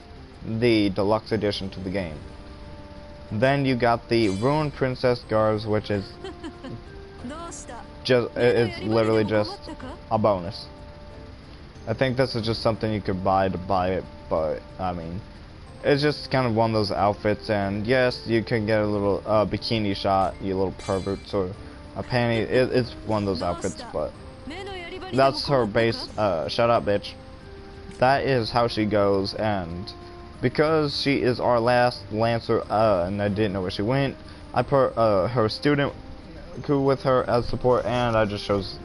the deluxe edition to the game. Then you got the Rune Princess Guards, which is it's literally just a bonus. I think this is just something you could buy to buy it, but I mean, it's just kind of one of those outfits. And yes, you can get a little bikini shot, you little perverts, or a panty. It's one of those outfits, but that's her base. Shut up, bitch. That is how she goes, and because she is our last Lancer, and I didn't know where she went, I put her student crew with her as support, and I just chose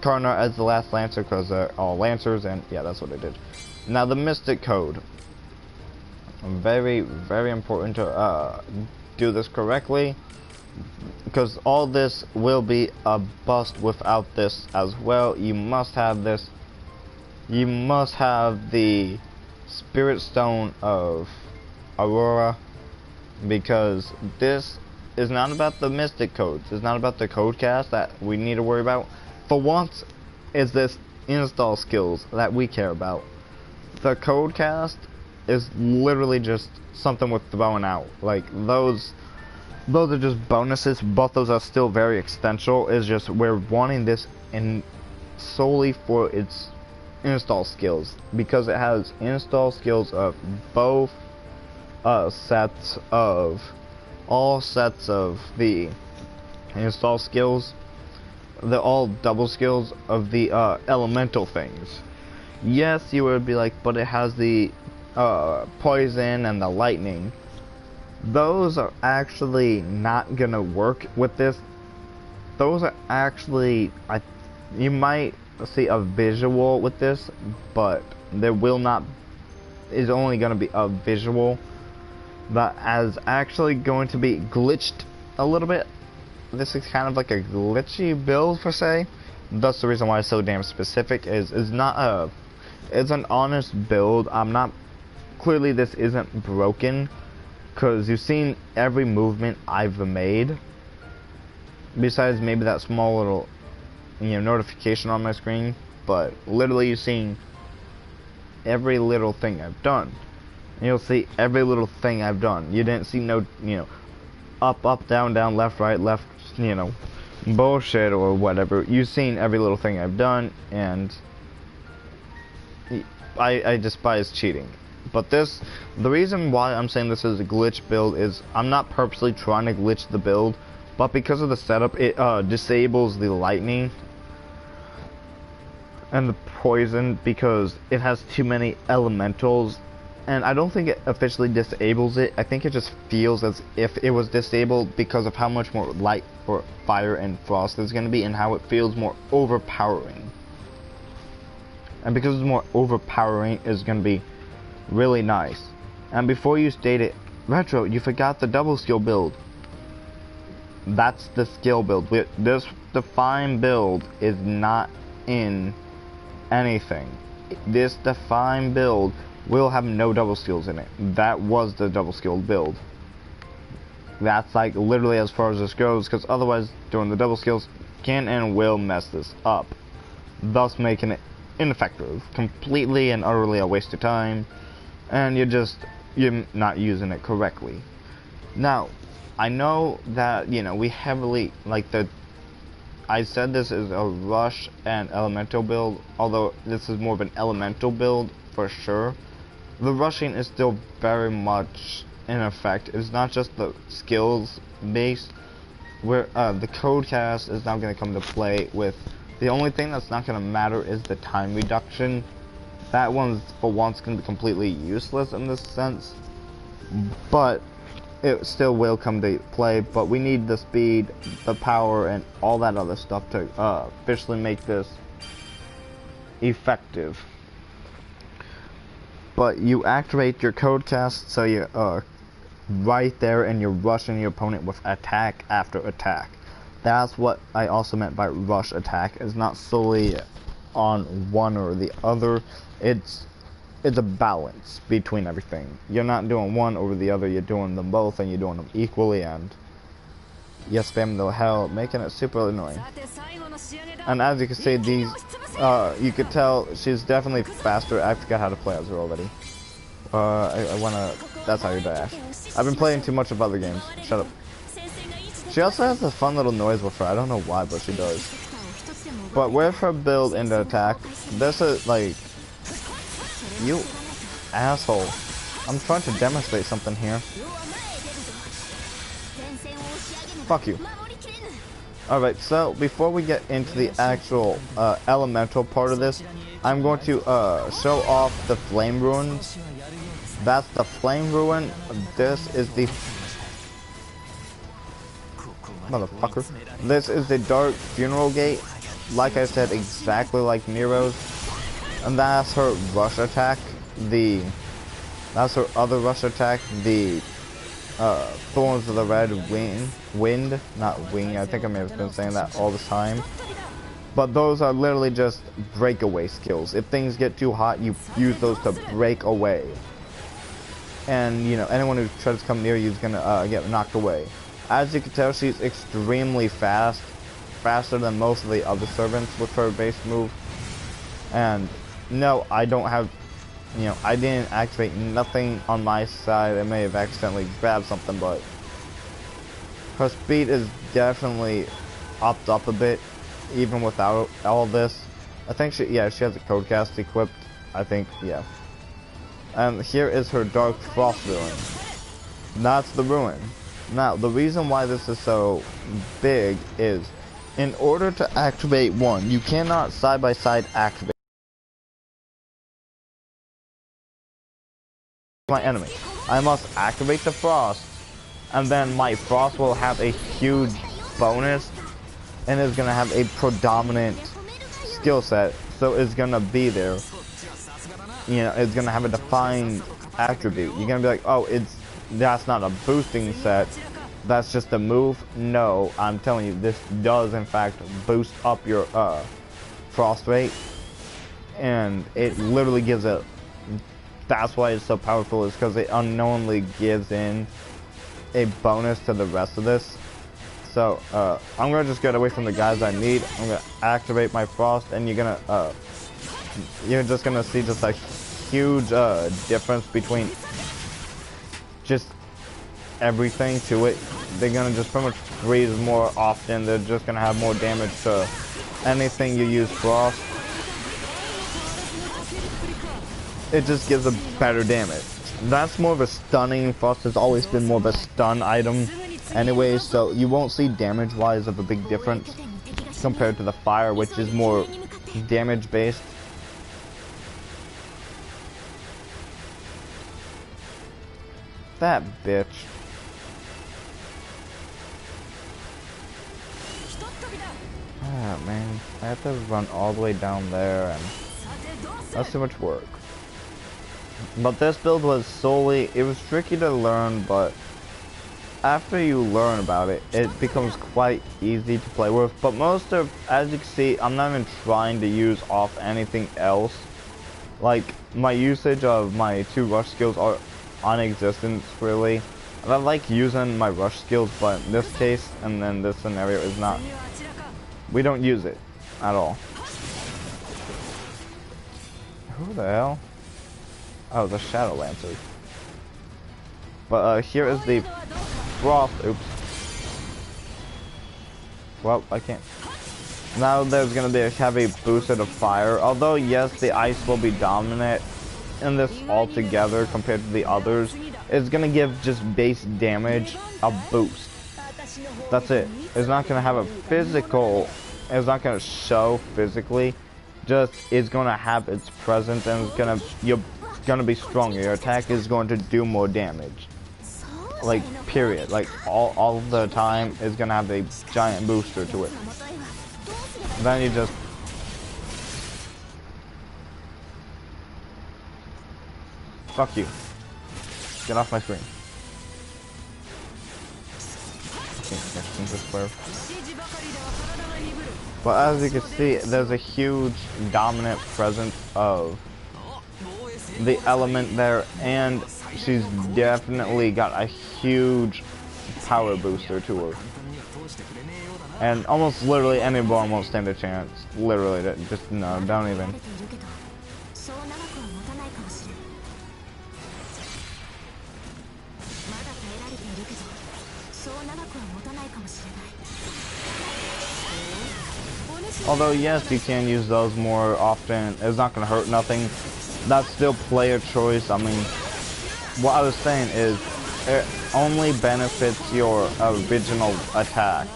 Karna as the last Lancer because they're all Lancers, and yeah, that's what I did. Now the Mystic Code. Very, very important to do this correctly, because all this will be a bust without this as well. You must have this. You must have the Spirit Stone of Aurora, because this is not about the Mystic Codes. It's not about the code cast that we need to worry about. For once, it's this install skills that we care about. The code cast is literally just something with the bow and out. Like those are just bonuses, but those are still very essential. It's just we're wanting this in solely for its install skills, because it has install skills of both sets of all sets of the install skills. They're all double skills of the elemental things. Yes, you would be like, but it has the poison and the lightning. Those are actually not gonna work with this. Those are actually, you might see a visual with this, but there will not, is only gonna be a visual that is actually going to be glitched a little bit. This is kind of like a glitchy build per se. That's the reason why it's so damn specific. Is not a, it's an honest build. I'm not, clearly this isn't broken, because you've seen every movement I've made, besides maybe that small little, you know, notification on my screen. But literally you've seen every little thing I've done. And you'll see every little thing I've done. You didn't see no, you know, up, up, down, down, left, right, left, you know, bullshit or whatever. You've seen every little thing I've done, and I despise cheating. But this, the reason why I'm saying this is a glitch build is I'm not purposely trying to glitch the build, but because of the setup, it disables the lightning and the poison because it has too many elementals. And I don't think it officially disables it. I think it just feels as if it was disabled because of how much more light for fire and frost there's going to be, and how it feels more overpowering. And because it's more overpowering, it's going to be really nice. And before you state it, Retro, you forgot the double skill build. That's the skill build. This Define build is not in anything. This Define build will have no double skills in it. That was the double skilled build. That's like literally as far as this goes, because otherwise doing the double skills can and will mess this up, thus making it ineffective, completely and utterly a waste of time, and you're not using it correctly. Now, I know that, you know, we heavily, like I said this is a rush and elemental build, although this is more of an elemental build for sure. The rushing is still very much in effect. It's not just the skills based, where the code cast is now going to come to play with. The only thing that's not going to matter is the time reduction. That one's for once going to be completely useless in this sense, but it still will come to play. But we need the speed, the power, and all that other stuff to officially make this effective. But you activate your code cast, so you're right there and you're rushing your opponent with attack after attack. That's what I also meant by rush attack. It's not solely on one or the other. It's a balance between everything. You're not doing one over the other, you're doing them both, and you're doing them equally, and you spam the hell, making it super annoying. And as you can see, these, you could tell she's definitely faster. I forgot how to play as her already. I wanna, that's how you dash. I've been playing too much of other games. Shut up. She also has a fun little noise with her. I don't know why, but she does. But with her build into attack, this is like, you asshole. I'm trying to demonstrate something here. Fuck you. Alright, so before we get into the actual elemental part of this, I'm going to show off the flame ruins. That's the flame ruin. This is the motherfucker. This is the dark funeral gate. Like I said, exactly like Nero's. And that's her rush attack. That's her other rush attack. The Thorns of the Red Wind, not wing. I think I may have been saying that all the time. But those are literally just breakaway skills. If things get too hot, you use those to break away. And, you know, anyone who tries to come near you is gonna get knocked away. As you can tell, she's extremely fast. Faster than most of the other servants with her base move. And, no, I don't have... You know, I didn't activate nothing on my side. I may have accidentally grabbed something, but her speed is definitely upped up a bit, even without all this. I think she has a code cast equipped. I think, yeah. And here is her Dark Frost Ruin. That's the ruin. Now, the reason why this is so big is, in order to activate one, you cannot side-by-side activate my enemy. I must activate the frost, and then my frost will have a huge bonus, and is gonna have a predominant skill set, so it's gonna be there. You know, it's gonna have a defined attribute. You're gonna be like, oh, that's not a boosting set, that's just a move. No, I'm telling you, this does in fact boost up your frost rate, and it literally gives it. That's why it's so powerful, is because it unknowingly gives in a bonus to the rest of this. So I'm gonna just get away from the guys I need. I'm gonna activate my frost, and you're just gonna see just a huge difference between just everything to it. They're gonna just pretty much freeze more often. They're just gonna have more damage to anything you use frost. It just gives a better damage. That's more of a stunning. Frost has always been more of a stun item anyway, so you won't see damage wise of a big difference compared to the fire, which is more damage based. That bitch. Ah man, I have to run all the way down there, and that's too much work. But this build was it was tricky to learn, but after you learn about it, it becomes quite easy to play with. But as you can see, I'm not even trying to use off anything else. Like, my usage of my 2 rush skills are non-existent, really. And I like using my rush skills, but in this case, and then this scenario is not. We don't use it at all. Who the hell? Oh, the Shadow Lancer. But here is the frost. Oops. Well, I can't. Now there's gonna be a heavy booster to fire. Although yes, the ice will be dominant in this altogether compared to the others. It's gonna give just base damage a boost. That's it. It's not gonna have a physical. It's not gonna show physically. Just it's gonna have its presence, and you're gonna be stronger. Your attack is going to do more damage. Like, period. Like, all the time is gonna have a giant booster to it. Then you just... Fuck you. Get off my screen. But as you can see, there's a huge dominant presence of the element there, and she's definitely got a huge power booster to her. And almost literally anyone won't stand a chance. Literally, just no, don't even. Although yes, you can use those more often. It's not gonna hurt nothing. That's still player choice. I mean, what I was saying is it only benefits your original attack.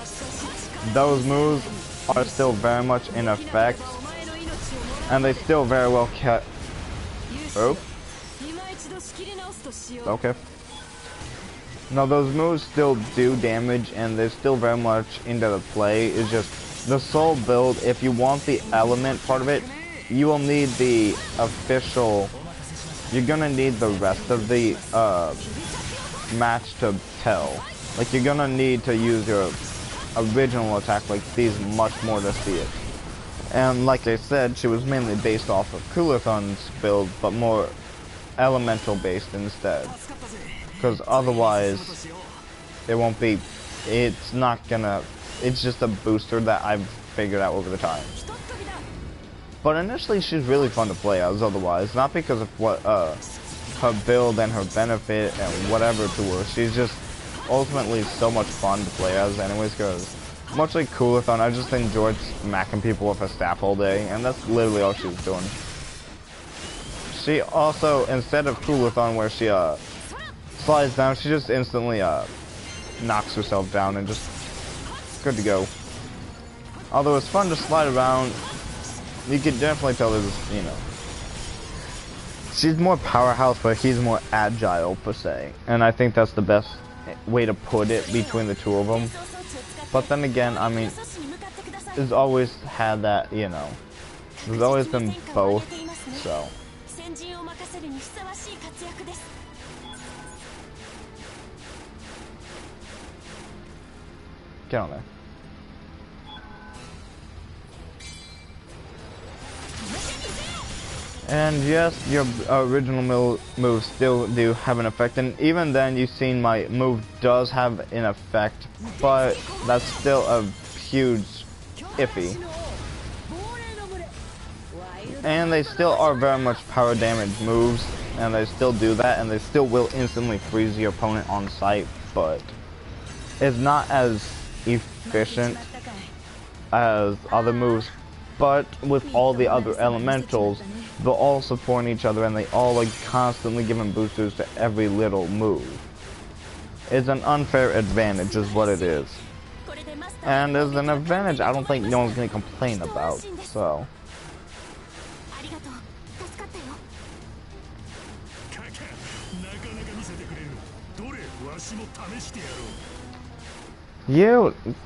those moves are still very much in effect, and they still very well kept. Oh. Okay. No, those moves still do damage, and they're still very much into the play. It's just the soul build. If you want the element part of it, you will need the official. You're gonna need the rest of the match to tell. Like, you're gonna need to use your original attack like these much more to see it. And like I said, she was mainly based off of Coolerthon's build, but more elemental based instead. Because otherwise, it won't be, it's not gonna, it's just a booster that I've figured out over the time. But initially, she's really fun to play as otherwise, not because of what, her build and her benefit and whatever to her. She's just ultimately so much fun to play as anyways, because much like Coolerthon, I just enjoyed smacking people with a staff all day, and that's literally all she was doing. She also, instead of Coolerthon where she slides down, she just instantly knocks herself down and just good to go. Although it's fun to slide around, you can definitely tell there's, you know, she's more powerhouse, but he's more agile per se, and I think that's the best way to put it between the two of them. But then again, I mean, it's always had that, you know, there's always been both, so. Get on there. And yes, your original moves still do have an effect, and even then you've seen my move does have an effect, but that's still a huge iffy. And they still are very much power damage moves, and they still do that, and they still will instantly freeze your opponent on sight, but it's not as efficient as other moves. But with all the other elementals, they're all supporting each other, and they all like constantly giving boosters to every little move. It's an unfair advantage is what it is. And as an advantage, I don't think no one's gonna complain about, so.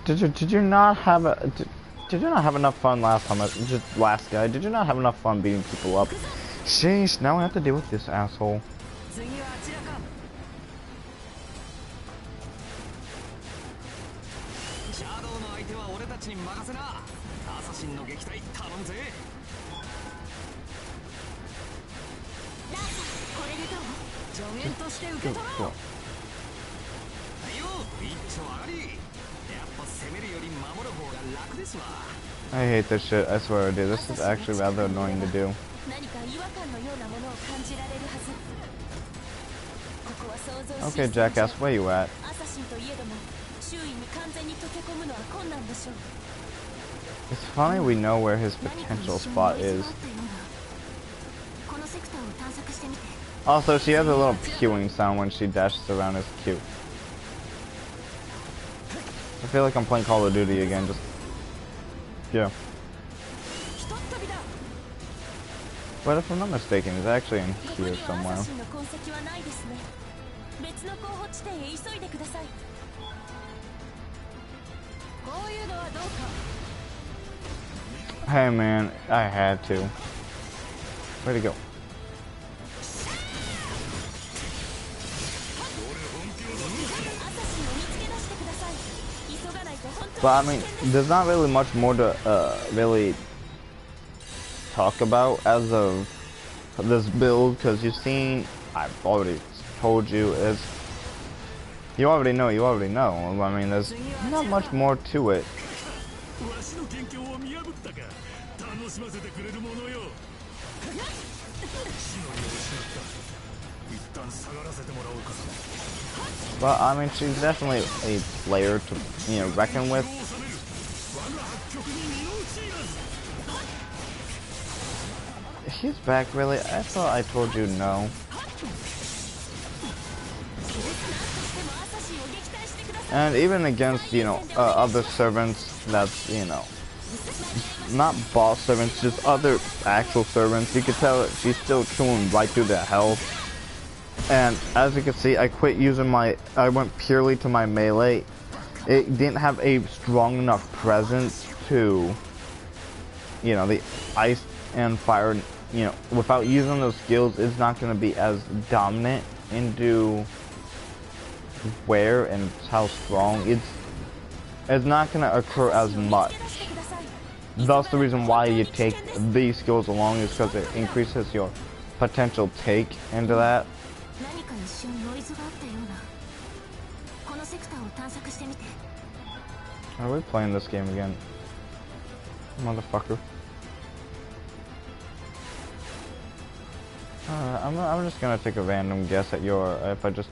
Did you not have a did you not have enough fun last time? Just last guy. Did you not have enough fun beating people up? Sheesh, now I have to deal with this asshole. Cool. I hate this shit, I swear I do. This is actually rather annoying to do. Okay, jackass, where you at? It's funny we know where his potential spot is. Also, she has a little pewing sound when she dashes around. It's cute. I feel like I'm playing Call of Duty again, just... Yeah. But if I'm not mistaken, it's actually in here somewhere. Hey man, I had to. Where'd he go? But I mean, there's not really much more to really talk about as of this build, because you've seen, I've already told you, is you already know. I mean, there's not much more to it. But I mean, she's definitely a player to, you know, reckon with. He's back, really? I thought I told you no. And even against, you know, other servants, that's, you know, not boss servants, just other actual servants. You could tell that she's still chewing right through their health. And as you can see, I quit using I went purely to my melee. It didn't have a strong enough presence to, you know, the ice and fire, you know, without using those skills, it's not going to be as dominant into where and how strong. It's not going to occur as much. Thus the reason why you take these skills along is because it increases your potential take into that. Are we playing this game again? Motherfucker. I'm just gonna take a random guess at if I just...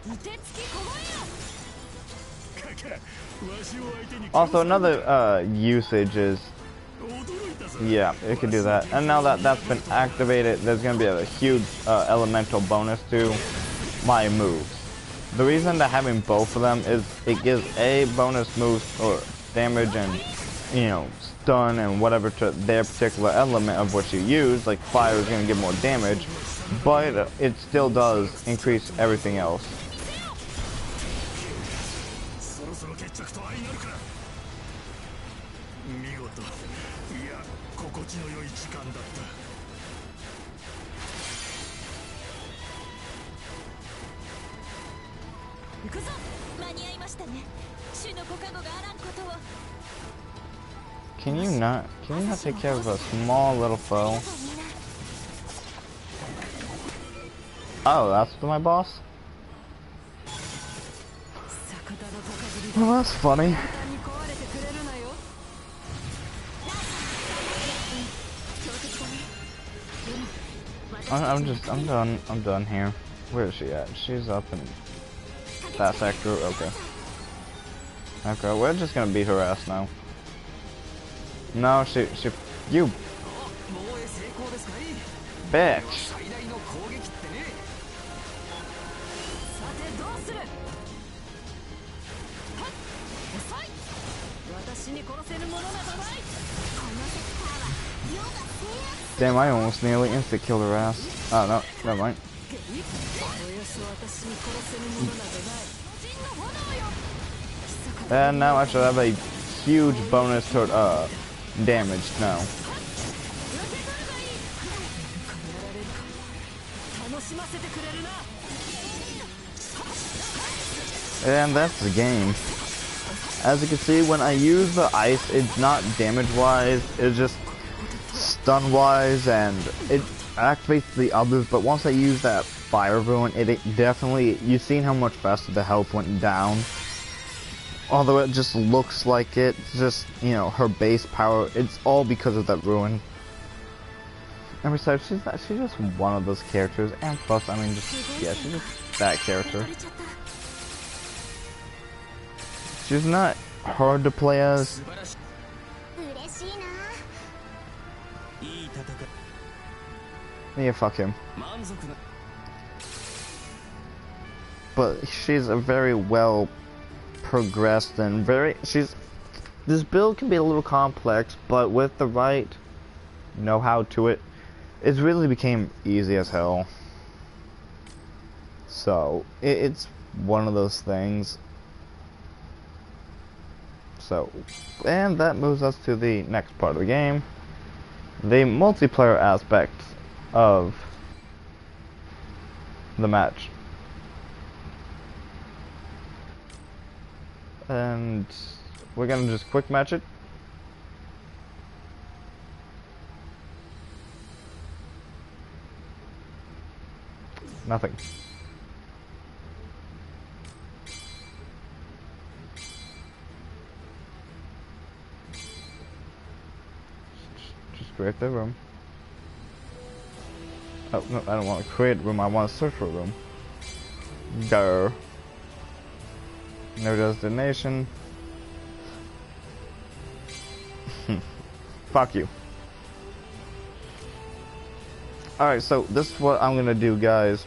Also, another usage is... Yeah, it could do that. And now that that's been activated, there's gonna be a huge elemental bonus to my moves. The reason to having both of them is it gives a bonus moves or damage and, you know, stun and whatever to their particular element of what you use. Like fire is gonna give more damage, but it still does increase everything else. Can you not take care of a small little foe? Oh, that's my boss? Well, that's funny. I'm done here. Where is she at? She's up in that sector. Okay. Okay, we're just gonna beat her ass now. No, you bitch. Damn, I almost nearly insta-killed her ass. Oh, no, never mind. And now I should have a huge bonus toward, damage now. And that's the game. As you can see, when I use the ice, it's not damage-wise, it's just stun-wise, and it activates the others, but once I use that fire ruin, it definitely, you've seen how much faster the health went down. Although it just looks like it, just, you know, her base power, it's all because of that ruin. And besides, she's just one of those characters, and plus, I mean, just, yeah, she's just that character. She's not hard to play as. Yeah, fuck him. But she's a very well progressed and this build can be a little complex, but with the right know-how to it, it really became easy as hell. So it's one of those things. So, and that moves us to the next part of the game, the multiplayer aspect of the match. And we're gonna just quick match it. Nothing. Just create the room. Oh, no, I don't want to create a room, I want to search for a room. Go. No destination. Fuck you. Alright, so this is what I'm gonna do, guys.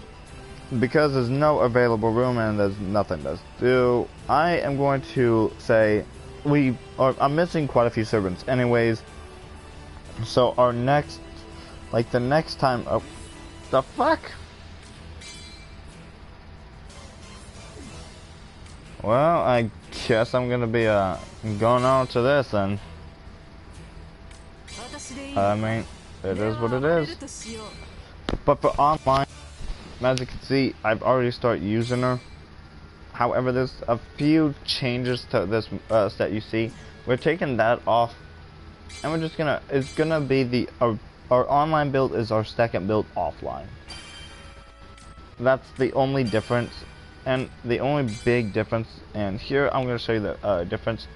Because there's no available room and there's nothing to do, I am going to say I'm missing quite a few servants anyways. So our next, like the next time, oh, the fuck? Well, I guess I'm gonna be going on to this then. I mean, it is what it is. But for online, as you can see, I've already started using her. However, there's a few changes to this set you see. We're taking that off, and we're just gonna, it's gonna be the, our online build is our second build offline. That's the only difference, and the only big difference, and here I'm gonna show you the difference.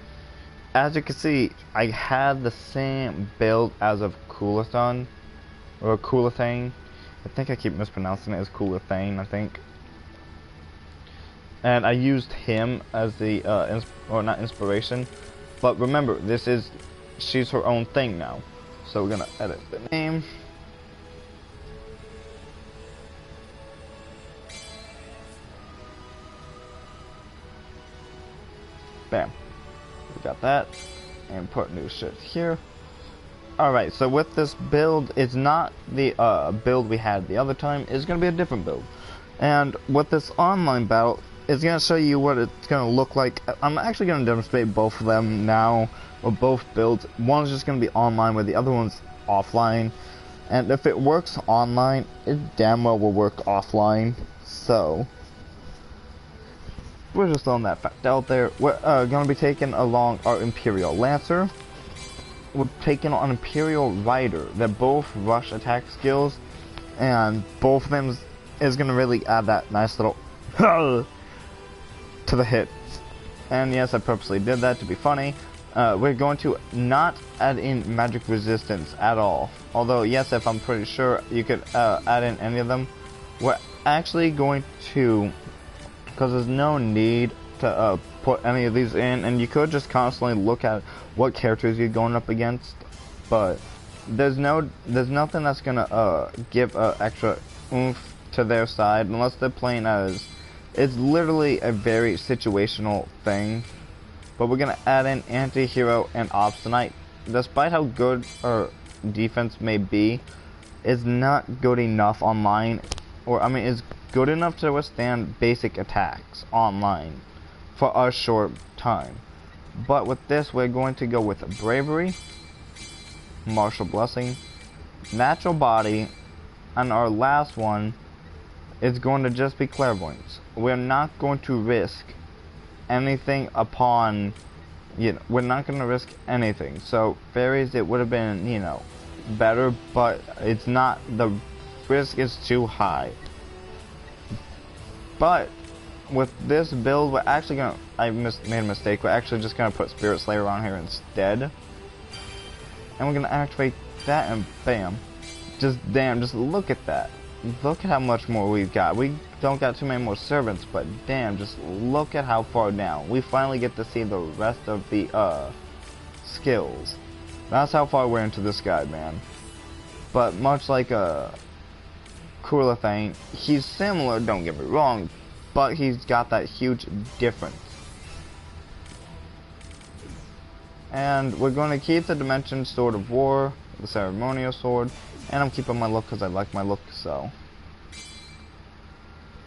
As you can see, I had the same build as of Coolathon, or Coolathane. I think I keep mispronouncing it as Coolathane, I think. And I used him as the, or not inspiration, but remember, this is, she's her own thing now. So we're gonna edit the name. Bam. We got that, and put new shit here. Alright, so with this build, it's not the build we had the other time, it's going to be a different build. And with this online battle, it's going to show you what it's going to look like. I'm actually going to demonstrate both of them now, or both builds. One's just going to be online, where the other one's offline. And if it works online, it damn well will work offline. So we're just throwing that fact out there. We're going to be taking along our Imperial Lancer. We're taking on Imperial Rider. They're both rush attack skills, and both of them is going to really add that nice little to the hits. And yes, I purposely did that to be funny. We're going to not add in magic resistance at all. Although, yes, if I'm pretty sure you could add in any of them. We're actually going to, because there's no need to put any of these in, and you could just constantly look at what characters you're going up against, but there's nothing that's gonna give extra oomph to their side unless they're playing as, it's literally a very situational thing. But we're gonna add in anti-hero and obstinate. Despite how good our defense may be, it's not good enough online, or I mean, it's good enough to withstand basic attacks online for a short time. But with this, we're going to go with bravery, martial blessing, natural body, and our last one is going to just be clairvoyance. We're not going to risk anything upon, you know, we're not going to risk anything. So fairies, it would have been, you know, better, but it's not, the risk is too high. But with this build, we're actually gonna, made a mistake, we're actually just gonna put Spirit Slayer on here instead. And we're gonna activate that, and bam. Just damn, just look at that. Look at how much more we've got. We don't got too many more servants, but damn, just look at how far down. We finally get to see the rest of the skills. That's how far we're into this guy, man. But much like Coolathane, he's similar, don't get me wrong, but he's got that huge difference. And we're going to keep the Dimension Sword of War, the Ceremonial Sword, and I'm keeping my look because I like my look, so.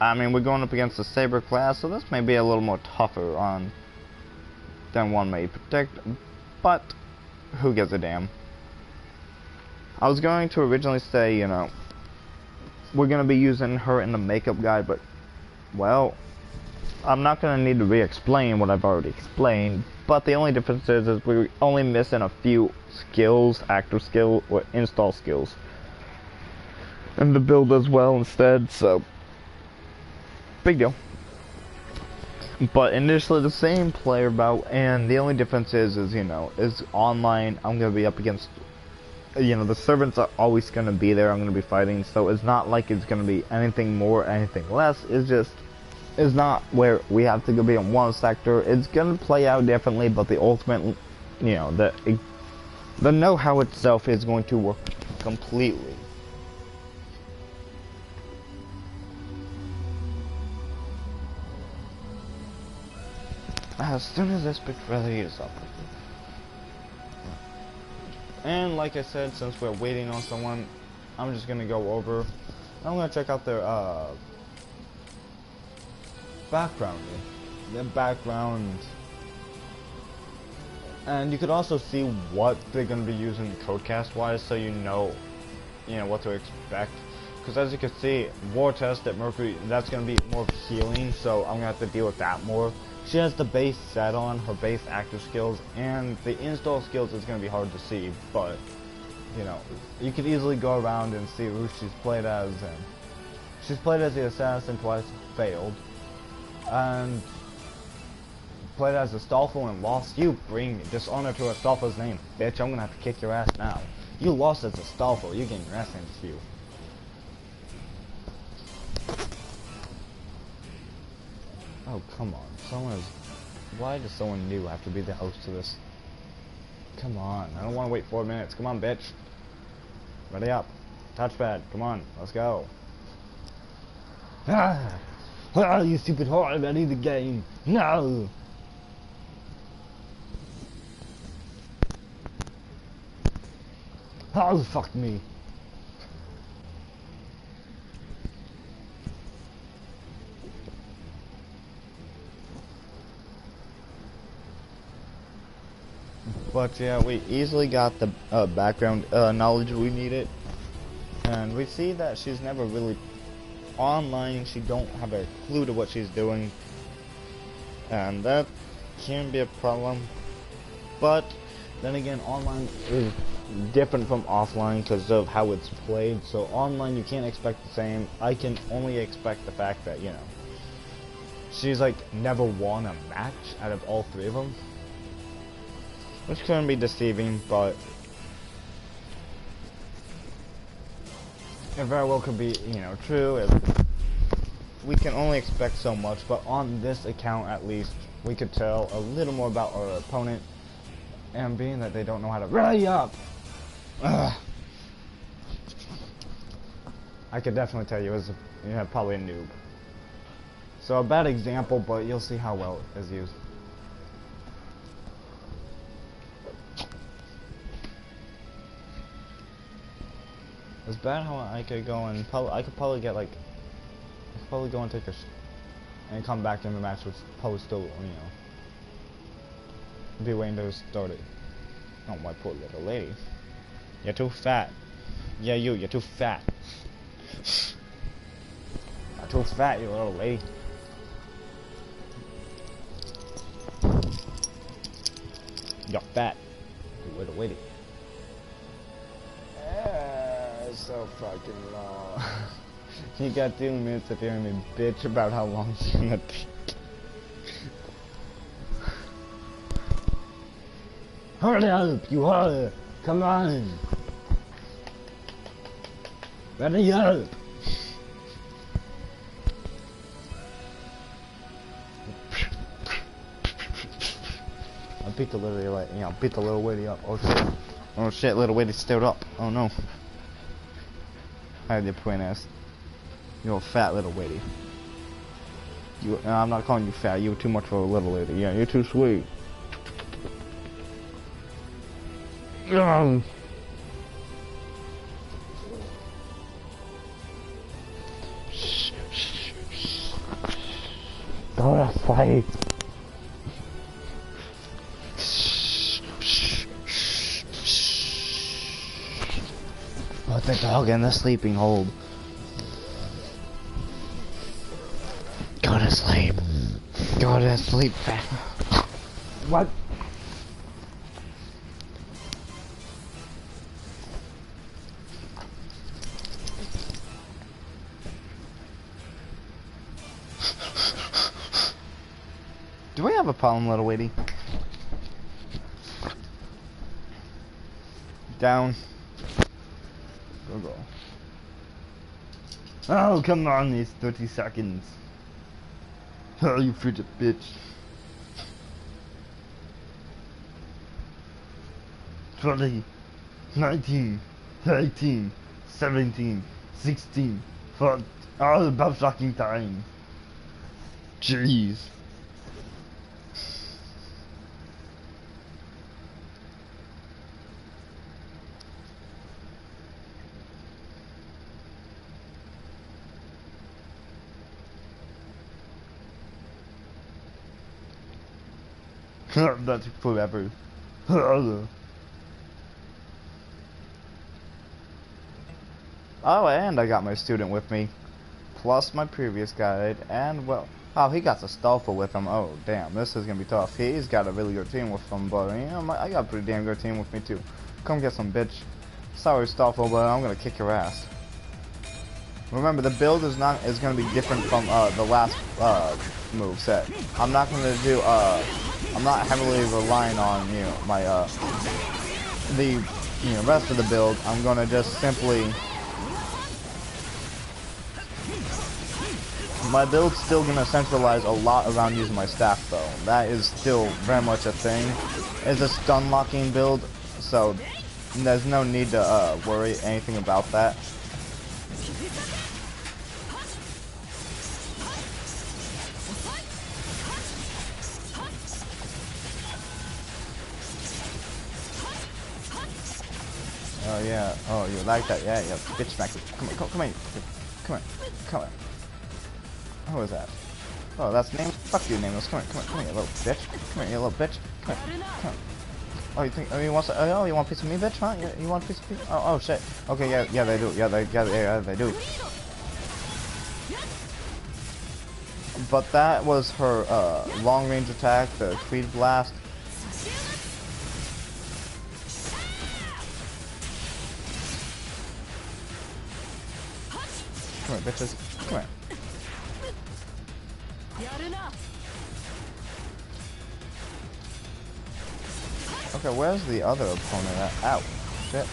I mean, we're going up against the Saber class, so this may be a little more tougher on than one may predict, but who gives a damn. I was going to originally say, you know, we're going to be using her in the makeup guide, but, well, I'm not going to need to re-explain what I've already explained, but the only difference is we're only missing a few skills, active skill, or install skills, and the build as well instead, so, big deal. But initially the same player bout, and the only difference is you know, is online, I'm going to be up against, you know, the servants are always going to be there, I'm going to be fighting, so it's not like it's going to be anything more, anything less, it's just, it's not where we have to go be in one sector, it's going to play out differently, but the ultimate, you know, the know-how itself is going to work completely. as soon as this bitch really is up. And like I said, since we're waiting on someone, I'm just gonna go over. I'm gonna check out their background. Their background. And you could also see what they're gonna be using codecast wise, so you know what to expect. Because as you can see, War Test at Mercury, that's gonna be more healing, so I'm gonna have to deal with that more. She has the base set on, her base active skills, and the install skills is going to be hard to see, but, you could easily go around and see who she's played as, and she's played as the Assassin twice, failed, and played as Astolfo and lost. You bring dishonor to Astolfo's name, bitch. I'm going to have to kick your ass now. You lost as Astolfo, you're getting your ass handed to you. Oh, come on. Why does someone new have to be the host to this? Come on. I don't want to wait 4 minutes. Come on, bitch. Ready up. Touchpad. Come on. Let's go. You stupid whore. I need the game. No. Oh, fuck me. But yeah, we easily got the background knowledge we needed, and we see that she's never really online. She don't have a clue to what she's doing, and that can be a problem. But then again, online is different from offline because of how it's played. So online you can't expect the same. I can only expect the fact that she's like never won a match out of all 3 of them. Which can be deceiving, but it very well could be, true. We can only expect so much, but on this account at least, we could tell a little more about our opponent, and being that they don't know how to rally up. I could definitely tell you as probably a noob. So a bad example, but you'll see how well it is used. It's bad how I could go and I could probably get like, I could probably go and take a and come back in the match with probably still, be waiting to start it. Oh, my poor little lady. You're too fat. Yeah, you're too fat. You're too fat, you little lady. You're fat, you little lady. So fucking long. You got 2 minutes of hearing me bitch about how long it's gonna take. Hurry up, you hurry! Come on! Ready up! I beat the little lady, beat the little lady up. Oh shit. Oh shit, little lady stood up. Oh no. I had the point ass. You're a fat little lady. I'm not calling you fat. You're too much for a little lady. Yeah, you're too sweet. Go to sleep. Put the dog in the sleeping hold. Go to sleep. Go to sleep. What? Do we have a problem, little lady? Down. Go. Oh, come on, it's 30 seconds. Oh, you frigid bitch. 20, 19, 18, 17, 16, 4. Oh, about fucking time. Jeez. That's forever. Oh, and I got my student with me, plus my previous guide, and well, oh, he got the Stolfa with him. Oh, damn, this is gonna be tough. He's got a really good team with him, but you know, I got a pretty damn good team with me too. Come get some, bitch. Sorry, Stolfa, but I'm gonna kick your ass. Remember, the build is gonna be different from the last move set. I'm not gonna do I'm not heavily relying on my the rest of the build. I'm gonna just simply. My build's still going to centralize a lot around using my staff, though. That is still very much a thing. It's a stun locking build, so there's no need to worry anything about that. Oh yeah, oh you like that, yeah, bitch smack it. Come here. Who is that? Oh, that's nameless. Fuck you, nameless. Come here, you little bitch. Come here, you little bitch. Come here. Oh, you think? Oh, you want? Oh, you want a piece of me, bitch? Huh? You want a piece of me? Oh, shit. Okay, yeah, they do. Yeah, they do. But that was her long-range attack, the Creed Blast. Come here, bitches. Come here. Okay, where's the other opponent at? Ow, shit.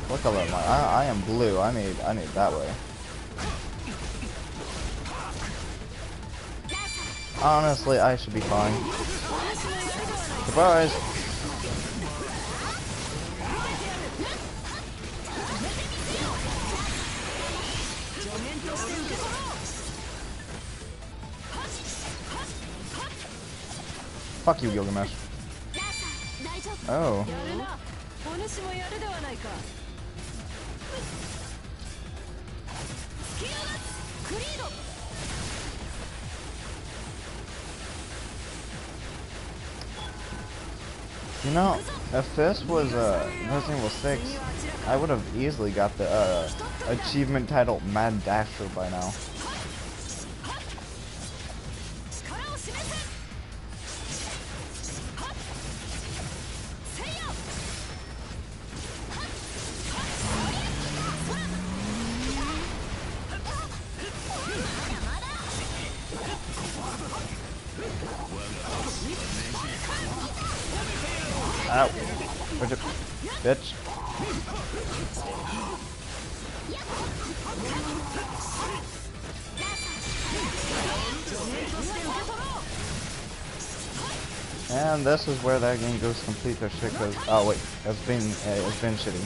What color am I? I am blue. I need that way. Honestly, I should be fine. Surprise! Fuck you, Gilgamesh. Oh. You know, if this was Resident Evil 6, I would have easily got the achievement title Mad Dasher by now. Ow. Where'd you... Bitch. And this is where that game goes complete their shit, cause... Oh wait, it's been shitty.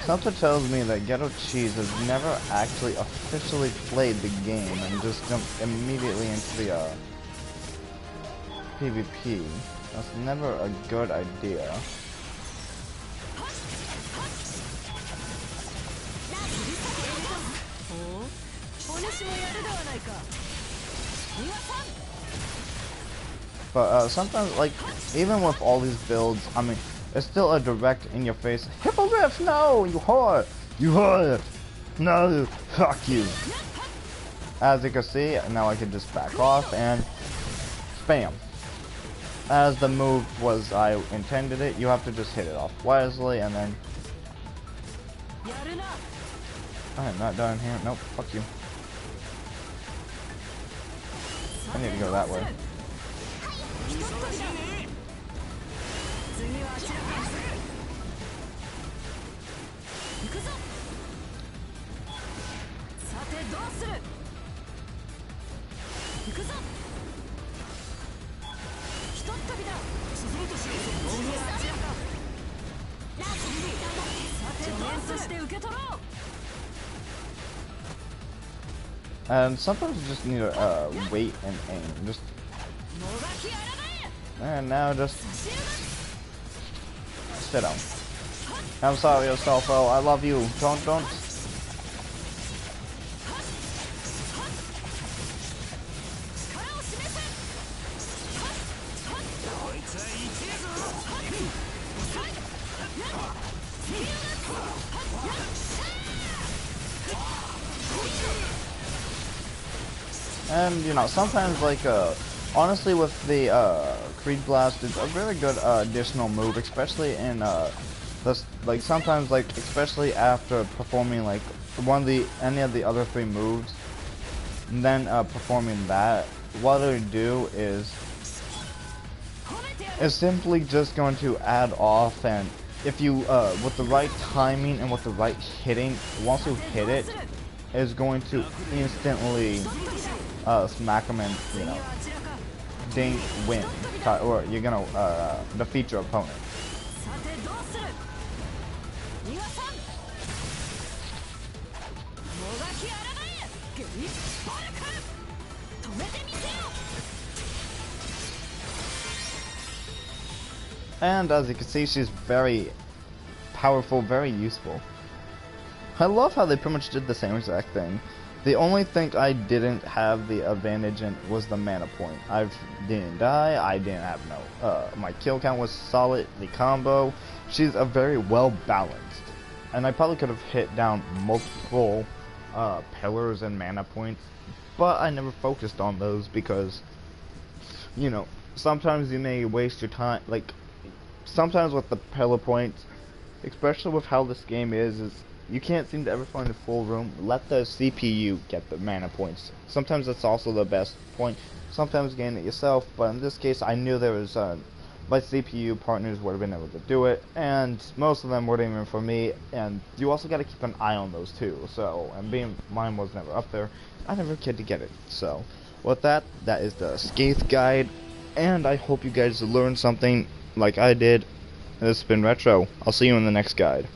Something tells me that Ghetto Cheese has never actually officially played the game and just jumped immediately into the PvP. That's never a good idea. But sometimes, like, even with all these builds, I mean, it's still a direct in-your-face Hippogriff, no, you whore, no, fuck you. As you can see, now I can just back off and spam. As the move was I intended it, you have to just hit it off wisely and then... I am not done here. Nope, fuck you. I need to go that way. And sometimes you just need to wait and aim. Just and now just sit down. I'm sorry, Astolfo. I love you. Don't. And you know, sometimes like honestly with the Creed Blast, it's a very good additional move, especially in this, like sometimes like especially after performing like any of the other 3 moves, and then performing that, what it would do is simply just going to add off, and if you with the right timing and with the right hitting, once you hit it, is going to instantly smack them and, you know, ding, win, or you're gonna defeat your opponent. And as you can see, she's very powerful, very useful. I love how they pretty much did the same exact thing. The only thing I didn't have the advantage in was the mana point. I didn't die, I didn't have no, my kill count was solid, the combo. She's a very well balanced. And I probably could have hit down multiple pillars and mana points, but I never focused on those because, you know, sometimes you may waste your time, like, sometimes with the pillar points, especially with how this game is you can't seem to ever find a full room. Let the CPU get the mana points. Sometimes that's also the best point. Sometimes gain it yourself, but in this case I knew there was my CPU partners would have been able to do it, and most of them weren't even for me, and you also got to keep an eye on those too. So, and being mine was never up there, I never cared to get it. So with that, that is the Scathach guide, and I hope you guys learned something like I did. This has been Retro. I'll see you in the next guide.